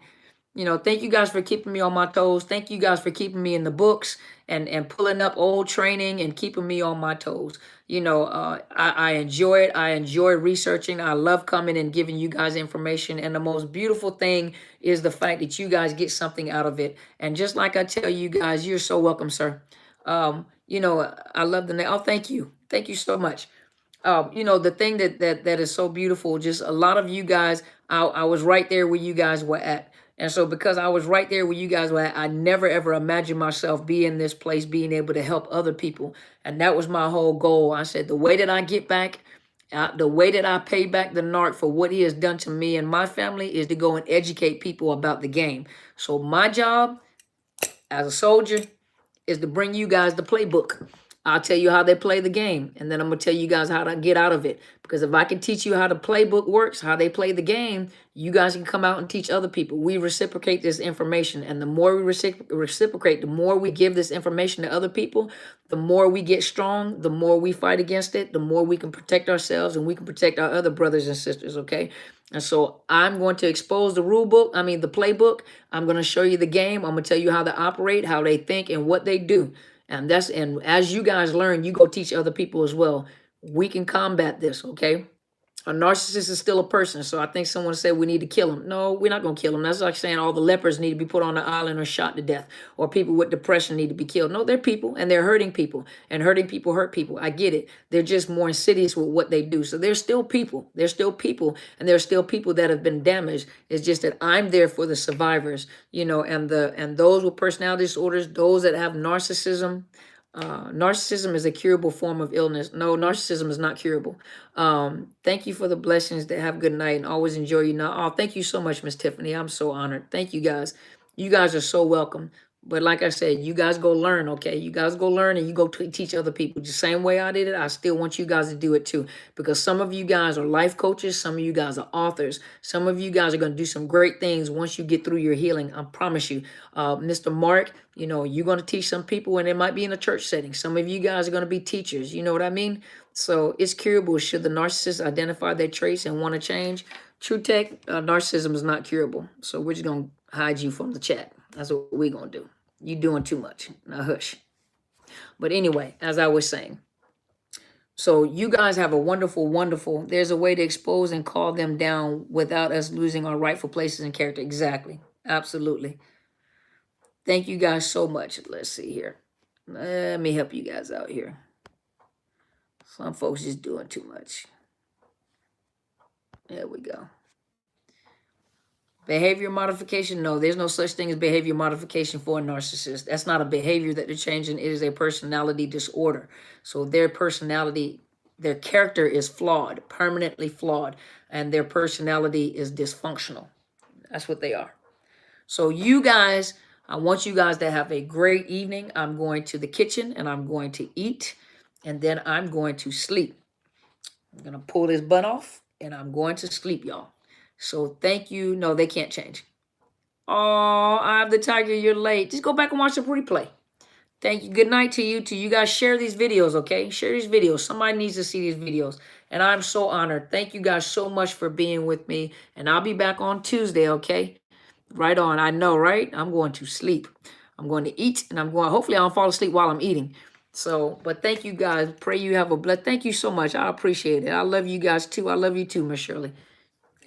Speaker 1: Thank you guys for keeping me on my toes. Thank you guys for keeping me in the books and pulling up old training and keeping me on my toes. I enjoy it. I enjoy researching. I love coming and giving you guys information. And the most beautiful thing is the fact that you guys get something out of it. And just like I tell you guys, you're so welcome, sir. I love the name. Oh, thank you. Thank you so much. The thing that is so beautiful, just a lot of you guys, I was right there where you guys were at. And so because I was right there where you guys were at, I never ever imagined myself being in this place, being able to help other people. And that was my whole goal. I said, the way that I get back, the way that I pay back the narc for what he has done to me and my family is to go and educate people about the game. So my job as a soldier is to bring you guys the playbook. I'll tell you how they play the game, and then I'm going to tell you guys how to get out of it. Because if I can teach you how the playbook works, how they play the game, you guys can come out and teach other people. We reciprocate this information, and the more we reciprocate, the more we give this information to other people, the more we get strong, the more we fight against it, the more we can protect ourselves, and we can protect our other brothers and sisters, okay? And so I'm going to expose the the playbook. I'm going to show you the game. I'm going to tell you how they operate, how they think, and what they do. And as you guys learn, you go teach other people as well. We can combat this, okay? A narcissist is still a person. So I think someone said we need to kill him. No, we're not going to kill him. That's like saying all the lepers need to be put on an island or shot to death, or people with depression need to be killed. No, they're people, and they're hurting people, and hurting people hurt people. I get it. They're just more insidious with what they do. So they're still people. They're still people, and there's still people that have been damaged. It's just that I'm there for the survivors, and those with personality disorders, those that have narcissism. Narcissism is a curable form of illness. No, narcissism is not curable. Thank you for the blessings. That have a good night and always enjoy you. Now, oh, thank you so much, Miss Tiffany. I'm so honored. Thank you guys. You guys are so welcome. But like I said, you guys go learn, okay? You guys go learn and you go teach other people. The same way I did it, I still want you guys to do it too. Because some of you guys are life coaches. Some of you guys are authors. Some of you guys are going to do some great things once you get through your healing. I promise you. Mr. Mark, you're going to teach some people, and it might be in a church setting. Some of you guys are going to be teachers. You know what I mean? So it's curable should the narcissist identify their traits and want to change. True Tech, narcissism is not curable. So we're just going to hide you from the chat. That's what we're going to do. You're doing too much. Now hush. But anyway, as I was saying, so you guys have a wonderful, wonderful, there's a way to expose and call them down without us losing our rightful places and character. Exactly. Absolutely. Thank you guys so much. Let's see here. Let me help you guys out here. Some folks just doing too much. There we go. Behavior modification? No, there's no such thing as behavior modification for a narcissist. That's not a behavior that they're changing. It is a personality disorder. So their personality, their character is flawed, permanently flawed, and their personality is dysfunctional. That's what they are. So you guys, I want you guys to have a great evening. I'm going to the kitchen and I'm going to eat, and then I'm going to sleep. I'm going to pull this bun off and I'm going to sleep, y'all. So thank you. No, they can't change. Oh, I'm the tiger. You're late. Just go back and watch the replay. Thank you. Good night to you. To you guys, share these videos, okay? Share these videos. Somebody needs to see these videos. And I'm so honored. Thank you guys so much for being with me. And I'll be back on Tuesday, okay? Right on. I know, right? I'm going to sleep. I'm going to eat, and hopefully I don't fall asleep while I'm eating. So, but thank you guys. Pray you have a blessed. Thank you so much. I appreciate it. I love you guys too. I love you too, Miss Shirley.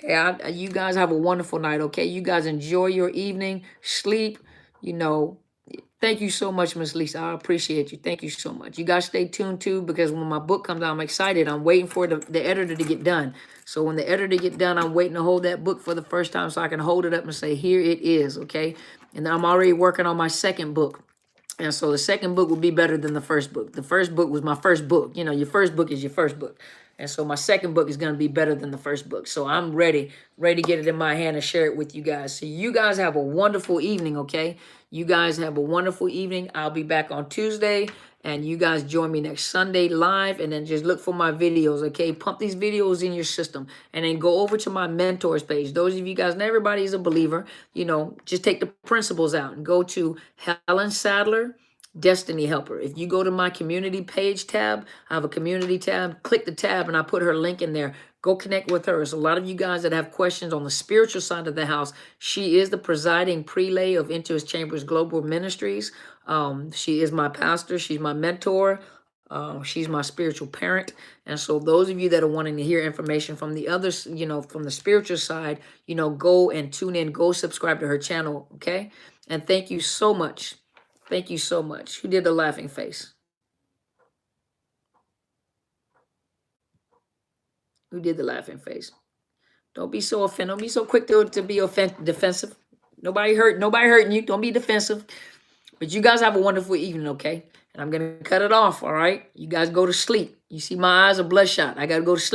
Speaker 1: Yeah, you guys have a wonderful night, okay? You guys enjoy your evening, sleep, Thank you so much, Miss Lisa. I appreciate you. Thank you so much. You guys stay tuned, too, because when my book comes out, I'm excited. I'm waiting for the editor to get done. So when the editor get done, I'm waiting to hold that book for the first time so I can hold it up and say, here it is, okay? And I'm already working on my second book. And so the second book will be better than the first book. The first book was my first book. Your first book is your first book. And so my second book is going to be better than the first book. So I'm ready to get it in my hand and share it with you guys. So you guys have a wonderful evening, okay? You guys have a wonderful evening. I'll be back on Tuesday. And you guys join me next Sunday live. And then just look for my videos, okay? Pump these videos in your system. And then go over to my mentors page. Those of you guys, not everybody is a believer. Just take the principles out and go to Helen Sadler, Destiny Helper. If you go to my community page tab, I have a community tab, click the tab and I put her link in there. Go connect with her. There's a lot of you guys that have questions on the spiritual side of the house. She is the presiding prelay of Into His Chambers Global Ministries. She is my pastor. She's my mentor. She's my spiritual parent. And so those of you that are wanting to hear information from the others, from the spiritual side, go and tune in, go subscribe to her channel. Okay. And thank you so much. Thank you so much. Who did the laughing face? Who did the laughing face? Don't be so offended. Don't be so quick to be defensive. Nobody hurting you. Don't be defensive. But you guys have a wonderful evening, okay? And I'm going to cut it off, all right? You guys go to sleep. You see my eyes are bloodshot. I got to go to sleep.